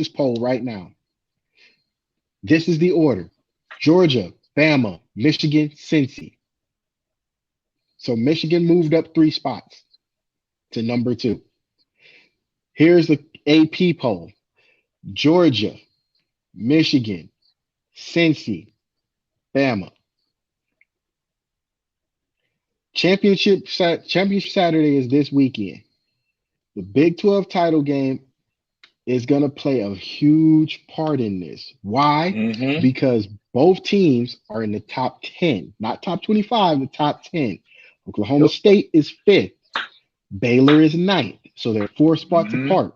poll right now. This is the order: Georgia, Bama, Michigan, Cincy. So Michigan moved up 3 spots to number 2. Here's the AP poll: Georgia, Michigan, Cincy, Bama. Championship Saturday is this weekend. The Big 12 title game is going to play a huge part in this. Why? Mm-hmm. Because both teams are in the top 10, not top 25, the top 10. Oklahoma Yep. State is 5th. Baylor is 9th. So they're 4 spots Mm-hmm. apart.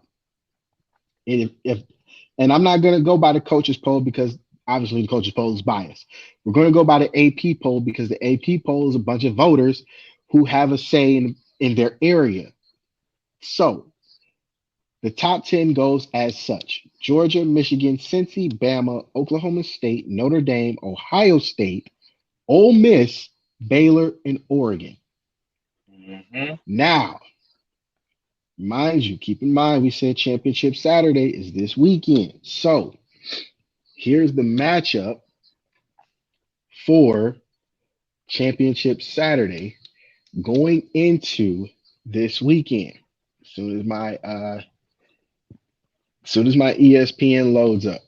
And I'm not going to go by the coaches poll because obviously the coaches poll is biased. We're going to go by the AP poll because the AP poll is a bunch of voters who have a say in their area. So the top 10 goes as such: Georgia, Michigan, Cincy, Bama, Oklahoma State, Notre Dame, Ohio State, Ole Miss, Baylor, and Oregon. Mm-hmm. Now, mind you, keep in mind we said Championship Saturday is this weekend. So here's the matchup for Championship Saturday going into this weekend. As soon as my ESPN loads up.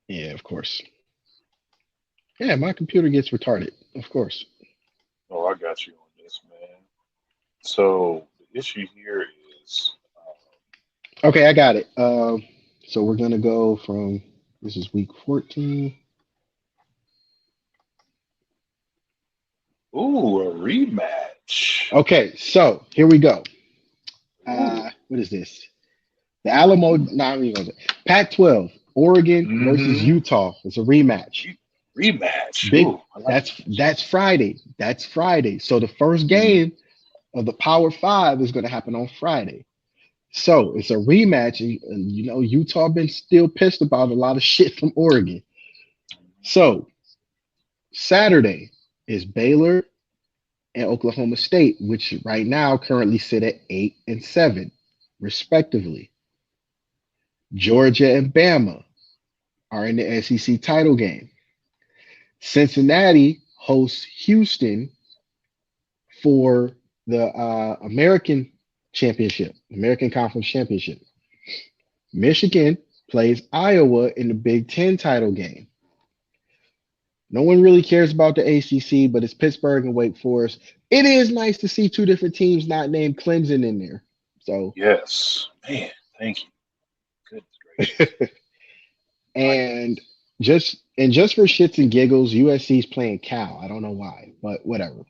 Yeah, of course. Yeah, my computer gets retarded. Of course. Oh, I got you on this, man. So the issue here is, Okay, I got it. So we're gonna go from this is week 14. ooh, a rematch. Okay, so here we go. Ooh. What is this? The Alamo, not even Pac-12, Oregon versus Mm-hmm. Utah. It's a rematch. Rematch. Big. Ooh, I like That's rematches. that's Friday. That's Friday. So the first Mm-hmm. game of the Power Five is going to happen on Friday. So it's a rematch, and Utah been still pissed about a lot of shit from Oregon. So Saturday is Baylor and Oklahoma State, which right now currently sit at 8 and 7, respectively. Georgia and Bama are in the SEC title game. Cincinnati hosts Houston for the American Conference Championship. Michigan plays Iowa in the Big Ten title game. No one really cares about the ACC, but it's Pittsburgh and Wake Forest. It is nice to see 2 different teams not named Clemson in there. So, Yes, man. Thank you. Goodness gracious. Like and just for shits and giggles, USC is playing Cal. I don't know why, but whatever.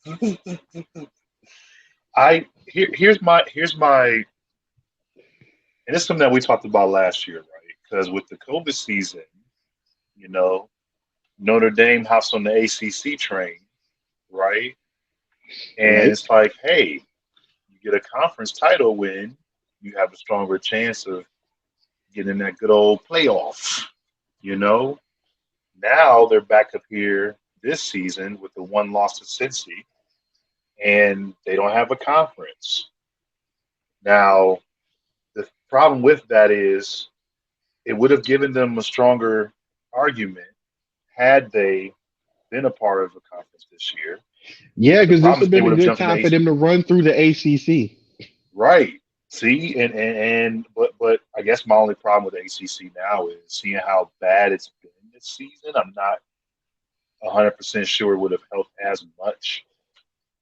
this. Here's my, and it's something that we talked about last year, right? Because with the COVID season, you know, Notre Dame hops on the ACC train, right? And Right? it's like, hey, you get a conference title win, you have a stronger chance of getting that good old playoff. You know, now they're back up here this season with the one loss to Cincy, and they don't have a conference. Now, the problem with that is it would have given them a stronger argument had they been a part of a conference this year. Yeah, The because this problem is would have they been would a have good jumped in the time for them ACC. to run through the ACC. Right. See, but I guess my only problem with the ACC now is seeing how bad it's been this season. I'm not 100% sure it would have helped as much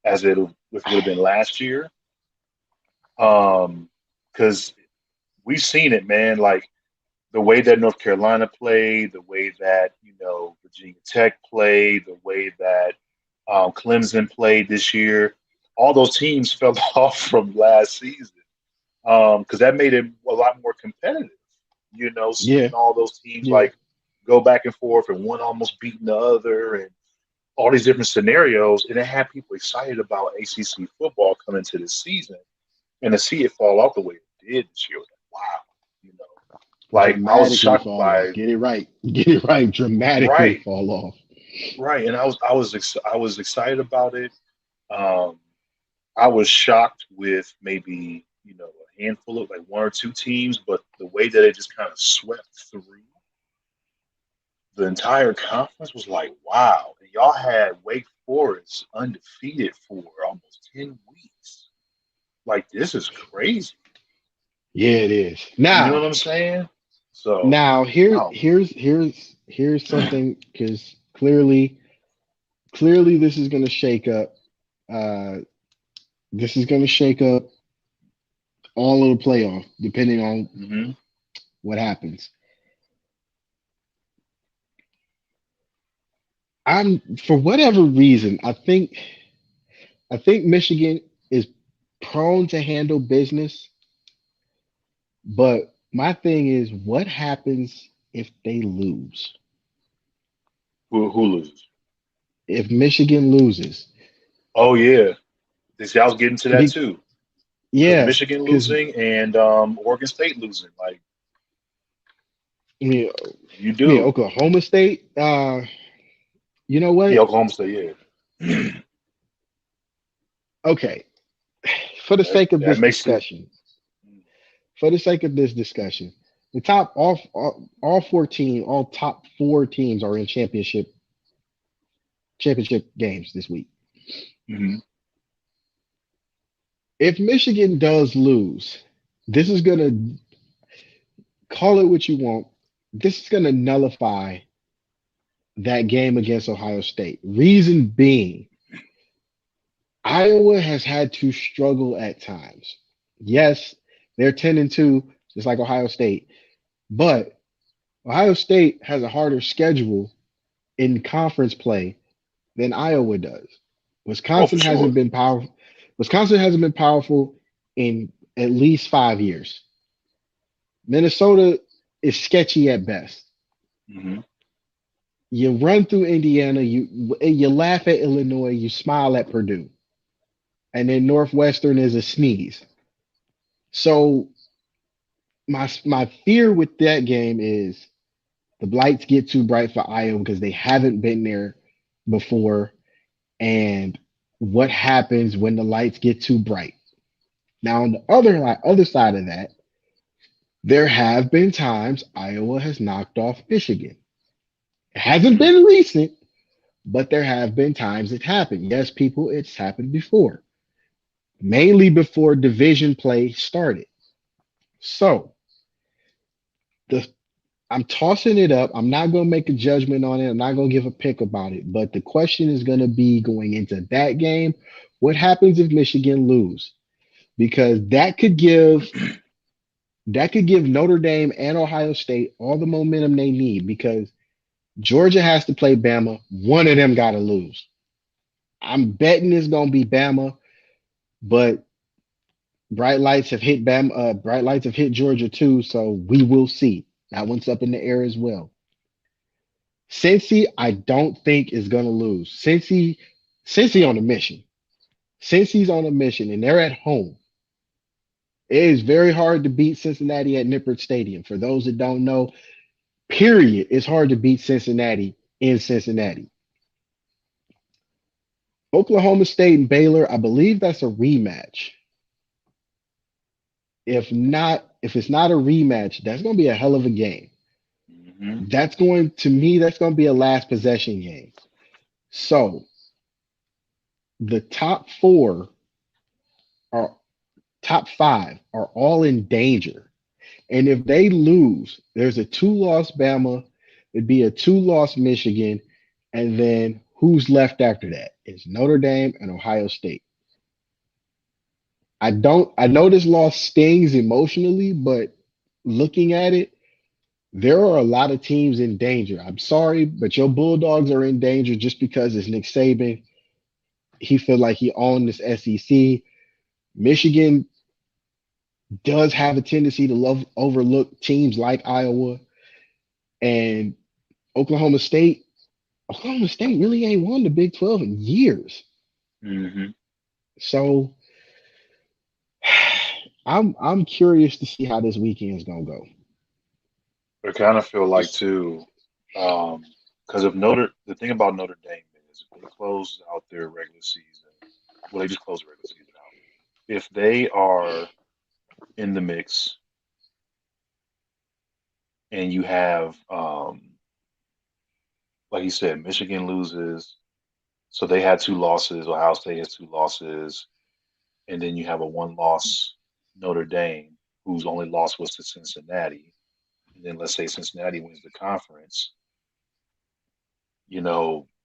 as it would have been last year. Because we've seen it, man. Like the way that North Carolina played, the way that Virginia Tech played, the way that Clemson played this year. All those teams fell off from last season because that made it a lot more competitive. You know, Yeah, seeing all those teams yeah, like go back and forth and one almost beating the other and all these different scenarios, and it had people excited about ACC football coming to this season, and to see it fall off the way it did this year, was like, wow, you know, like I was dramatically shocked fall off. by Get it right. Get it right. Dramatically right, fall off. right, and I was excited about it. Um, I was shocked with maybe a handful of like one or two teams, but the way that it just kind of swept through the entire conference was like, wow. And y'all had Wake Forest undefeated for almost 10 weeks. Like, this is crazy. Yeah, it is. You know what Now, I'm saying? So, now here, oh, here's something because clearly this is going to shake up. Uh, this is going to shake up all of the playoff, depending on hmm what happens. I'm for whatever reason, I think Michigan is prone to handle business, but my thing is, what happens if they lose? who loses? If Michigan loses, Oh, yeah. This, I was getting to that Be, too. Because yeah, Michigan because losing and Oregon State losing. Like, I mean, you I mean do. Oklahoma State. You know Yeah, what? Oklahoma State, yeah. Okay, for the that, sake of that this makes it. discussion, for the sake of this discussion, the top all 14, all top four teams are in championship games this week. Mhm. If Michigan does lose, this is gonna call it what you want. This is gonna nullify that game against Ohio State. Reason being, Iowa has had to struggle at times. Yes, they're 10-2, just like Ohio State, but Ohio State has a harder schedule in conference play than Iowa does. Oh, for Wisconsin hasn't sure. been powerful. Wisconsin hasn't been powerful in at least 5 years. Minnesota is sketchy at best. hmm You run through Indiana, you laugh at Illinois, you smile at Purdue, and then Northwestern is a sneeze. So my fear with that game is the lights get too bright for Iowa because they haven't been there before, and what happens when the lights get too bright. Now on the other side of that, there have been times Iowa has knocked off Michigan. It hasn't hmm been recent, but there have been times it happened. Yes, people, it's happened before, mainly before division play started. So the I'm tossing it up. I'm not going to make a judgment on it. I'm not going to give a pick about it. But the question is going to be going into that game, what happens if Michigan lose? Because that could give Notre Dame and Ohio State all the momentum they need because Georgia has to play Bama. One of them got to lose. I'm betting it's going to be Bama, but bright lights have hit Bama. Bright lights have hit Georgia too, so we will see. That one's up in the air as well. Cincy, I don't think is going to lose. Cincy on a mission. Cincy's on a mission, and they're at home. It is very hard to beat Cincinnati at Nippert Stadium. For those that don't know, period, it's hard to beat Cincinnati in Cincinnati. Oklahoma State and Baylor, I believe that's a rematch. If it's not a rematch, that's going to be a hell of a game. hmm That's going to be a last possession game. So the are top five are all in danger. And if they lose, there's a two-loss Bama, it'd be a two-loss Michigan, and then who's left after that? It's Notre Dame and Ohio State. I know this loss stings emotionally, but looking at it, there are a lot of teams in danger. I'm sorry, but your Bulldogs are in danger just because it's Nick Saban. He felt like he owned this SEC. Michigan does have a tendency to love overlook teams like Iowa and Oklahoma State. Oklahoma State really ain't won the Big 12 in years. Hmm. So I'm curious to see how this weekend is gonna go. I kind of feel like Just too, because of Notre. The thing about Notre Dame is if they close out their regular season. Well, they just close the regular season out. If they are in the mix and you have, like you said, Michigan loses, so they had two losses. Ohio State has two losses, and then you have a one-loss Notre Dame, whose only loss was to Cincinnati. And then let's say Cincinnati wins the conference.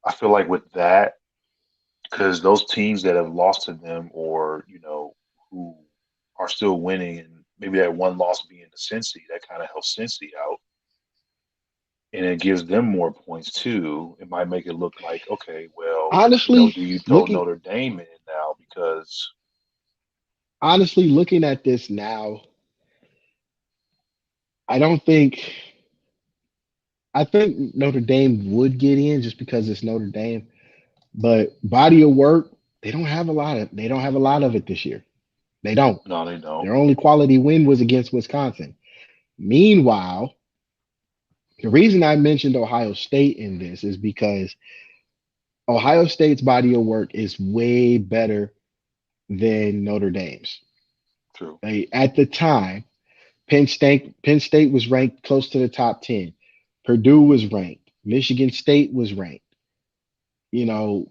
I feel like with that, because those teams that have lost to them, or who are still winning, and maybe that one loss being to Cincy, that kind of helps Cincy out, and it gives them more points too. It might make it look like, okay, well, honestly do you throw looking Notre Dame in now because honestly looking at this now, I don't think I think Notre Dame would get in just because it's Notre Dame, but body of work, they don't have a lot of it this year. They don't. no, they don't. Their only quality win was against Wisconsin. Meanwhile, the reason I mentioned Ohio State in this is because Ohio State's body of work is way better than Notre Dame's. True. At the time, Penn State was ranked close to the top 10. Purdue was ranked. Michigan State was ranked. You know,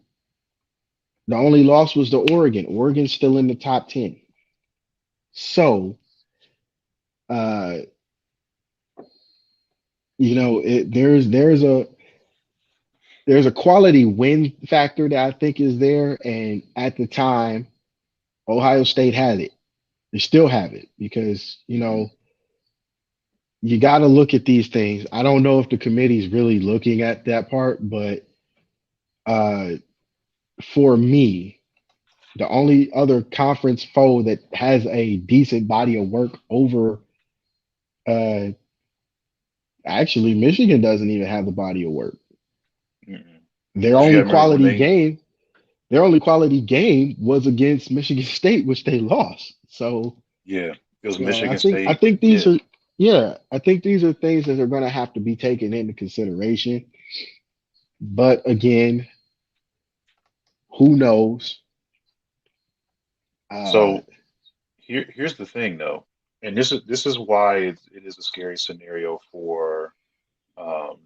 the only loss was to Oregon. Oregon's still in the top 10. So, uh, there's a quality win factor that I think is there, and at the time, Ohio State had it. They still have it because Hmm. you got to look at these things. I don't know if the committee is really looking at that part, but uh, for me, the only other conference foe that has a decent body of work over, uh, actually, Michigan doesn't even have the body of work. Mm-mm. Their Because you got only to remember when quality they, game, their only quality game was against Michigan State, which they lost. So, yeah, it was I Michigan think I State. think these Yeah. are yeah, I think these are things that are going to have to be taken into consideration. But again, who knows? Uh, So here's the thing though, and this is why it is a scary scenario for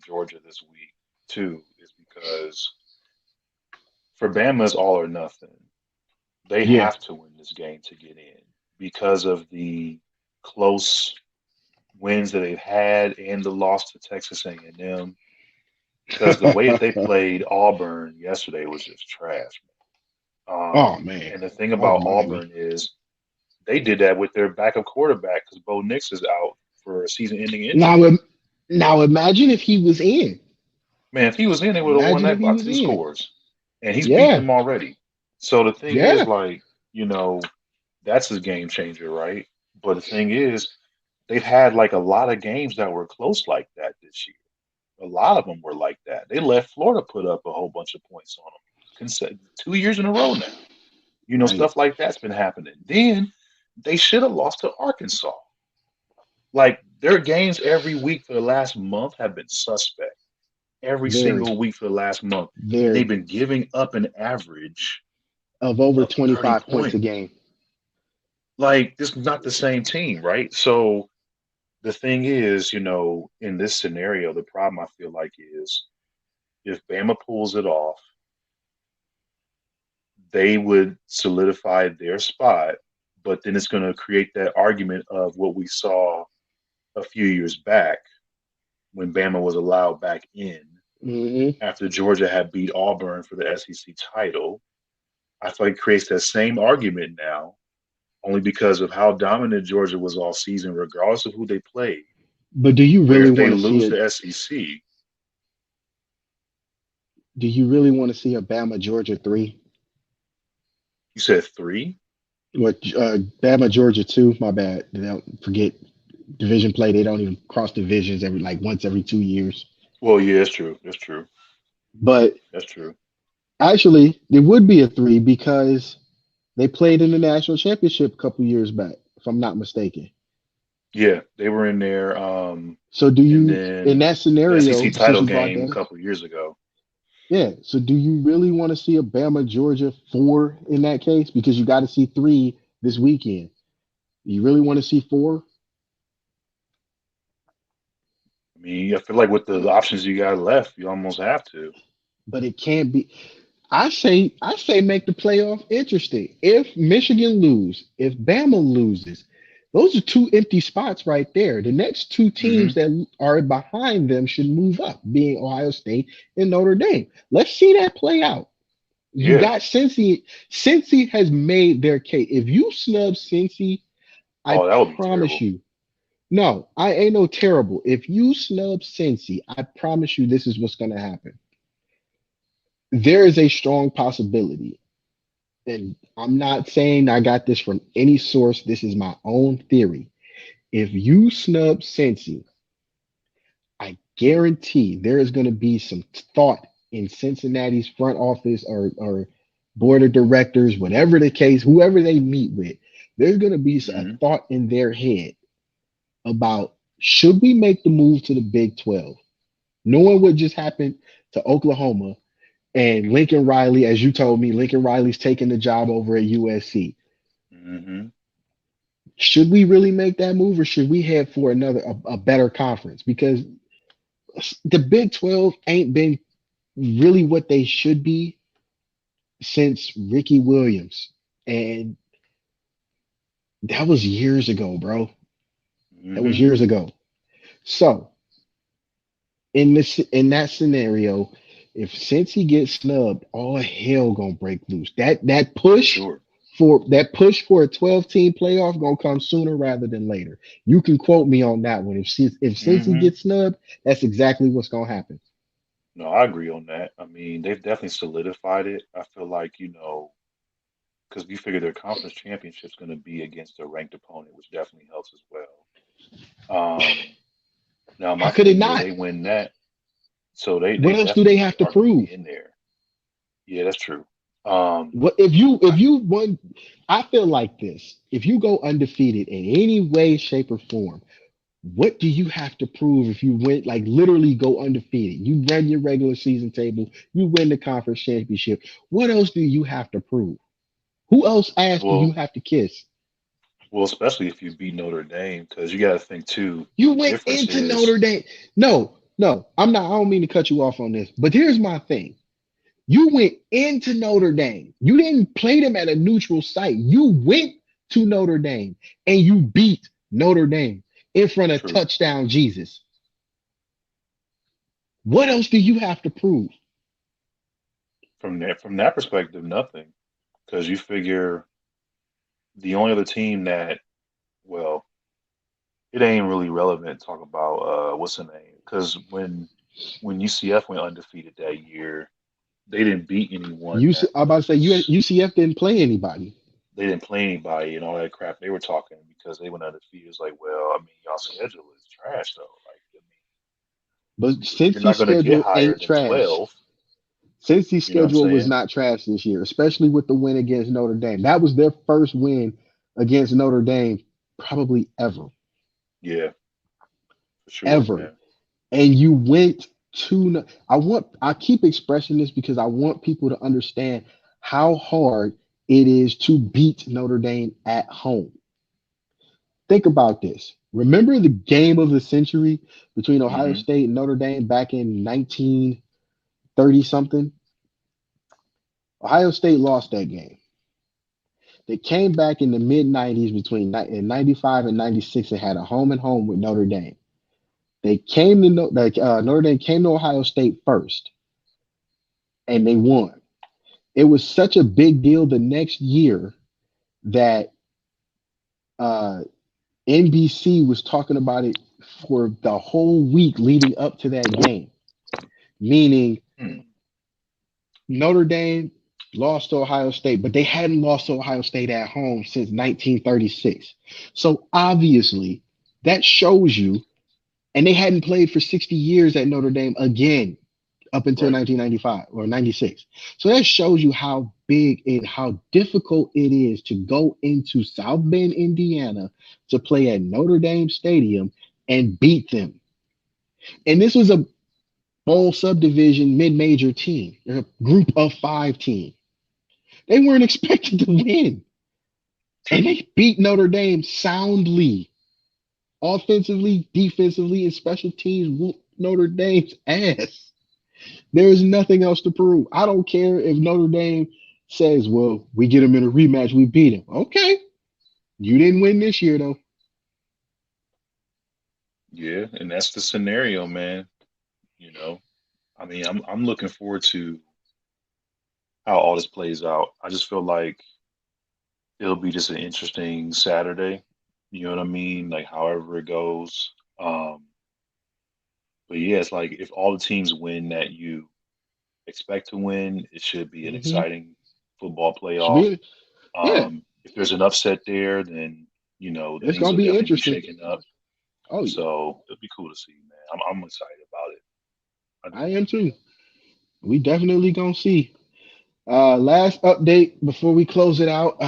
Georgia this week too, is because for Bama it's all or nothing. They yeah, have to win this game to get in because of the close wins that they've had and the loss to Texas A&M. Because the way that they played Auburn yesterday was just trash, man. oh man, And the thing oh about Miami. Auburn is they did that with their backup quarterback because Bo Nix is out for a season-ending Now, injury. now imagine if he was in. Man, if he was in, they would have won Imagine if that he by was two in. scores, and he's beat Yeah, them already. So the thing is, yeah, like, that's his game changer, right? But the thing is, they've had like a lot of games that were close like that this year. A lot of them were like that. They let Florida put up a whole bunch of points on them, 2 years in a row now. right. Stuff like that's been happening. Then they should have lost to Arkansas. Like their games every week for the last month have been suspect. Every Very, single week for the last month, and they've very been giving up an average of over of 30 25 points a points. game. Like this is not the same team, right? So the thing is, in this scenario, the problem I feel like is if Bama pulls it off, they would solidify their spot, but then it's going to create that argument of what we saw a few years back when Bama was allowed back in Hmm. after Georgia had beat Auburn for the SEC title. I feel like it creates that same argument now, only because of how dominant Georgia was all season, regardless of who they played. But do you Where really if they want to see lose a the SEC, Do you really want to see a Bama Georgia 3? You said three? What Bama Georgia 2, my bad. They don't forget division play. They don't even cross divisions every like once every 2 years. Well, yeah, that's true. That's true. But That's true. actually, it would be a three because they played in the national championship a couple years back, if I'm not mistaken. Yeah, they were in there. So do And you in then that the scenario, SEC since title you brought game a that up, couple years ago. yeah. So do you really want to see a Bama Georgia 4 in that case? Because you got to see three this weekend. You really want to see four? I mean, I feel like with the options you got left, you almost have to. But it can't be. I say make the playoff interesting. If Michigan lose, if Bama loses, those are two empty spots right there. The next two teams Hmm. that are behind them should move up, being Ohio State and Notre Dame. Let's see that play out. You Yeah. got Cincy. Cincy has made their case. If you snub Cincy, I Oh, that would be promise terrible. you. No, I ain't no terrible. If you snub Cincy, I promise you this is what's going to happen. There is a strong possibility, and I'm not saying I got this from any source. This is my own theory. If you snub Cincy, I guarantee there is going to be some thought in Cincinnati's front office or board of directors, whatever the case, whoever they meet with. There's going to be a Hmm. thought in their head about should we make the move to the Big 12, knowing what just happened to Oklahoma and Lincoln Riley, as you told me, Lincoln Riley's taking the job over at USC. Hmm. Should we really make that move, or should we head for a better conference? Because the Big 12 ain't been really what they should be since Ricky Williams. And that was years ago, bro. That was Hmm. years ago. So in that scenario, if since he gets snubbed, all hell gonna break loose. For sure. That push for a 12-team playoff gonna come sooner rather than later. You can quote me on that one. If since he Hmm. gets snubbed, that's exactly what's gonna happen. No, I agree on that. I mean, they've definitely solidified it. I feel like, because we figure their conference championship's going to be against a ranked opponent, which definitely helps as well. Now How my could it thing is not? they win that, so they What else do they definitely have to are going to prove? be in there. Yeah, that's true. Um, What if you won? I feel like this. If you go undefeated in any way, shape, or form, what do you have to prove if you went like literally go undefeated? You run your regular season table, you win the conference championship. What else do you have to prove? Who else ass do you well, have to kiss? well, especially if you beat Notre Dame, because you got to think too. You The went difference into Notre is Dame. No, no, I'm not. I don't mean to cut you off on this, but here's my thing. You went into Notre Dame. You didn't play them at a neutral site. You went to Notre Dame and you beat Notre Dame in front of true touchdown Jesus. What else do you have to prove? from that perspective, nothing. Because you figure the only other team that, well, it ain't really relevant to talk about what's the name? Because when UCF went undefeated that year, they didn't beat anyone that I'm about to say was UCF didn't play anybody, they didn't play anybody and all that crap they were talking because they went undefeated. It's like, well, I mean, y'all schedule is trash though. Like, I but mean, you're Cincy's not going to get schedule higher ain't than trash. 12. Cincy's You know what I'm schedule was saying? not trash this year, especially with the win against Notre Dame. That was their first win against Notre Dame, probably Yeah, for sure, ever. man. And you went to. I keep expressing this because I want people to understand how hard it is to beat Notre Dame at home. Think about this. Remember the game of the century between Ohio Hmm. State and Notre Dame back in 1930 something? Ohio State lost that game. They came back in the mid 90s between in 95 and 96 and had a home and home with Notre Dame. They came to Notre Dame came to Ohio State first and they won. It was such a big deal the next year that uh, NBC was talking about it for the whole week leading up to that game, meaning Hmm. Notre Dame. lost to Ohio State, but they hadn't lost to Ohio State at home since 1936. So obviously, that shows you, and they hadn't played for 60 years at Notre Dame again up until Right. 1995 or 96. So that shows you how big and how difficult it is to go into South Bend, Indiana to play at Notre Dame Stadium and beat them. And this was a bowl subdivision mid-major team, a group of five team. They weren't expected to win. And they beat Notre Dame soundly, offensively, defensively, and special teams whooped Notre Dame's ass. There is nothing else to prove. I don't care if Notre Dame says, well, we get them in a rematch, we beat them. Okay. You didn't win this year, though. Yeah, and that's the scenario, man. You know, I mean, I'm looking forward to how all this plays out. I just feel like it'll be just an interesting Saturday. You know what I mean? Like however it goes. But yeah, it's like if all the teams win that you expect to win, it should be an Mm-hmm. exciting football Should playoff. be, yeah, If there's an upset there, then you know it's things going will to be definitely be interesting. shaken up. Oh, yeah. So it'll be cool to see, man. I'm excited about it. I do I am like too. We definitely going to see. Last update before we close it out.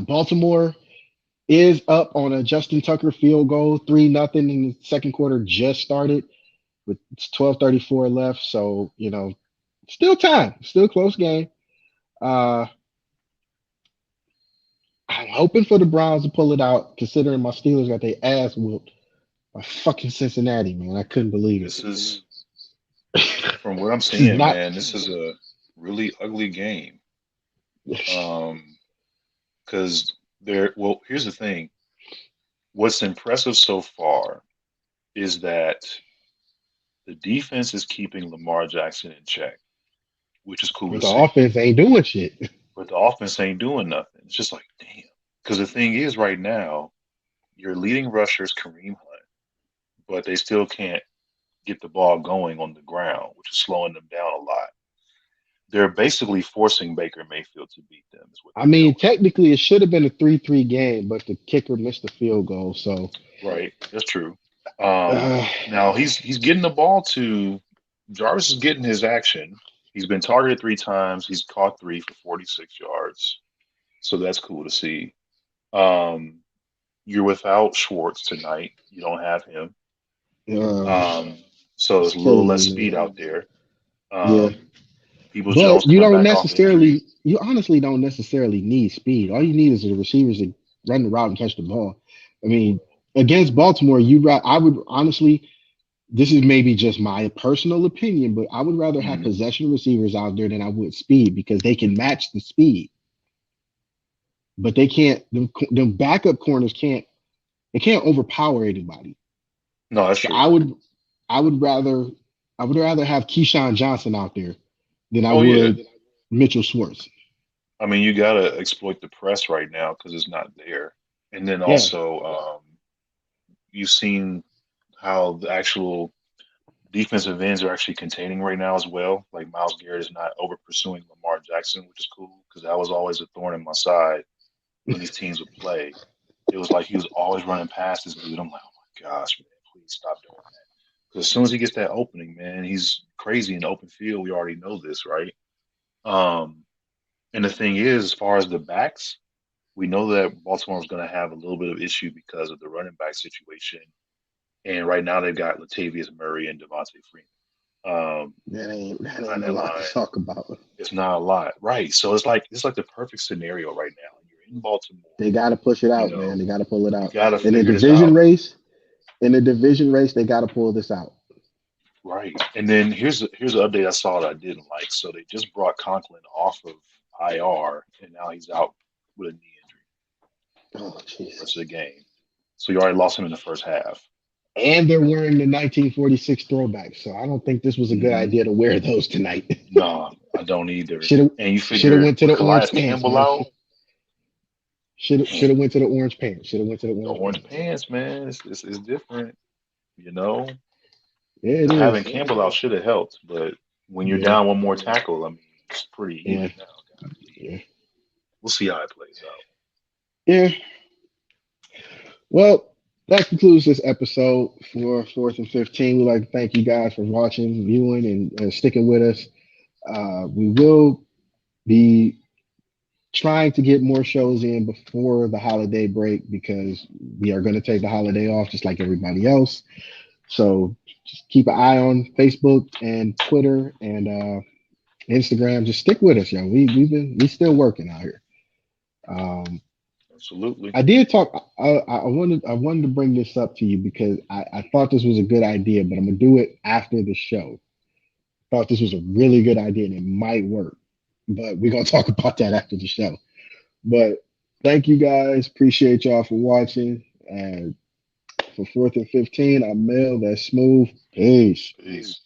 Baltimore is up on a Justin Tucker field goal, 3-0 in the second quarter just started with 12:34 left. So, still time, still close game. Uh, I'm hoping for the Browns to pull it out, considering my Steelers got their ass whooped by fucking Cincinnati, man. I couldn't believe this is it. from what I'm This is seeing, not. man. This is a really ugly game. Um, because there. Well, here's the thing. What's impressive so far is that the defense is keeping Lamar Jackson in check, which is cool But to the see. offense ain't doing shit. But the offense ain't doing nothing. It's just like, damn. Because the thing is, right now, your leading rusher is Kareem Hunt, but they still can't get the ball going on the ground, which is slowing them down a lot. They're basically forcing Baker Mayfield to beat them, is what I they're mean, doing. technically, it should have been a 3-3 game, but the kicker missed the field goal. So, Right. That's true. uh, Now he's getting the ball to Jarvis is getting his action. He's been targeted 3 times. He's caught three for 46 yards. So that's cool to see. Um, you're without Schwartz tonight. You don't have him. uh, Um, so it's there's a little killing less me, speed man. out there. Yeah. Peoples But Jones coming back off injury. you honestly don't necessarily need speed. All you need is the receivers to run the route and catch the ball. I mean, against Baltimore, I would honestly, this is maybe just my personal opinion, but I would rather have Mhm. possession receivers out there than I would speed because they can match the speed, but they can't. The backup corners can't. They can't overpower anybody. No, that's So true. I would rather, I would rather have Keyshawn Johnson out there than I Oh yeah. would Mitchell Schwartz. I mean, you gotta exploit the press right now because it's not there. And then Yeah, also, you've seen how the actual defensive ends are actually containing right now as well. Like Miles Garrett is not over pursuing Lamar Jackson, which is cool because that was always a thorn in my side when these teams would play. It was like he was always running past this dude. I'm like, oh my gosh, man, please stop doing that. Because as soon as he gets that opening, man, he's crazy in the open field. We already know this, right? Um, and the thing is, as far as the backs, we know that Baltimore is going to have a little bit of issue because of the running back situation. And right now they've got Latavius Murray and Devontae Freeman. that Behind ain't a that lot to line, talk about. it's not a lot, right? So it's like the perfect scenario right now. You're in Baltimore, They got to push it you out, man. know, They got to pull it you out got to in the figure this division out, race. In the division race, they got to pull this out. right? And then here's an update I saw that I didn't like. So they just brought Conklin off of IR, and now he's out with a knee injury Oh for the rest of Jesus! the game. So you already lost him in the first half. And they're wearing the 1946 throwbacks, so I don't think this was a good Hmm. idea to wear those tonight. No, I don't either. should have And you should have figure went to with the orange Calais pants, Campbell man. out, Should man, have went to the orange pants. Should have went to the the orange orange pants. pants, man, it's different. You know, Yeah, it having is. Campbell out should have helped, but when you're Yeah, down one more tackle, I mean, it's pretty yeah, even now. we'll see how it plays out. Yeah. Well, that concludes this episode for 4th and 15. We'd like to thank you guys for watching, viewing, and sticking with us. We will be trying to get more shows in before the holiday break because we are going to take the holiday off just like everybody else. So just keep an eye on Facebook and Twitter and Instagram. Just stick with us, yo. We still working out here. Um, Absolutely. I did talk. I wanted to bring this up to you because I thought this was a good idea, but I'm gonna do it after the show. Thought this was a really good idea and it might work, but we're gonna talk about that after the show. But thank you guys. Appreciate y'all for watching. And for 4th and 15, I'm Mel. That's Smooth. Peace. Peace.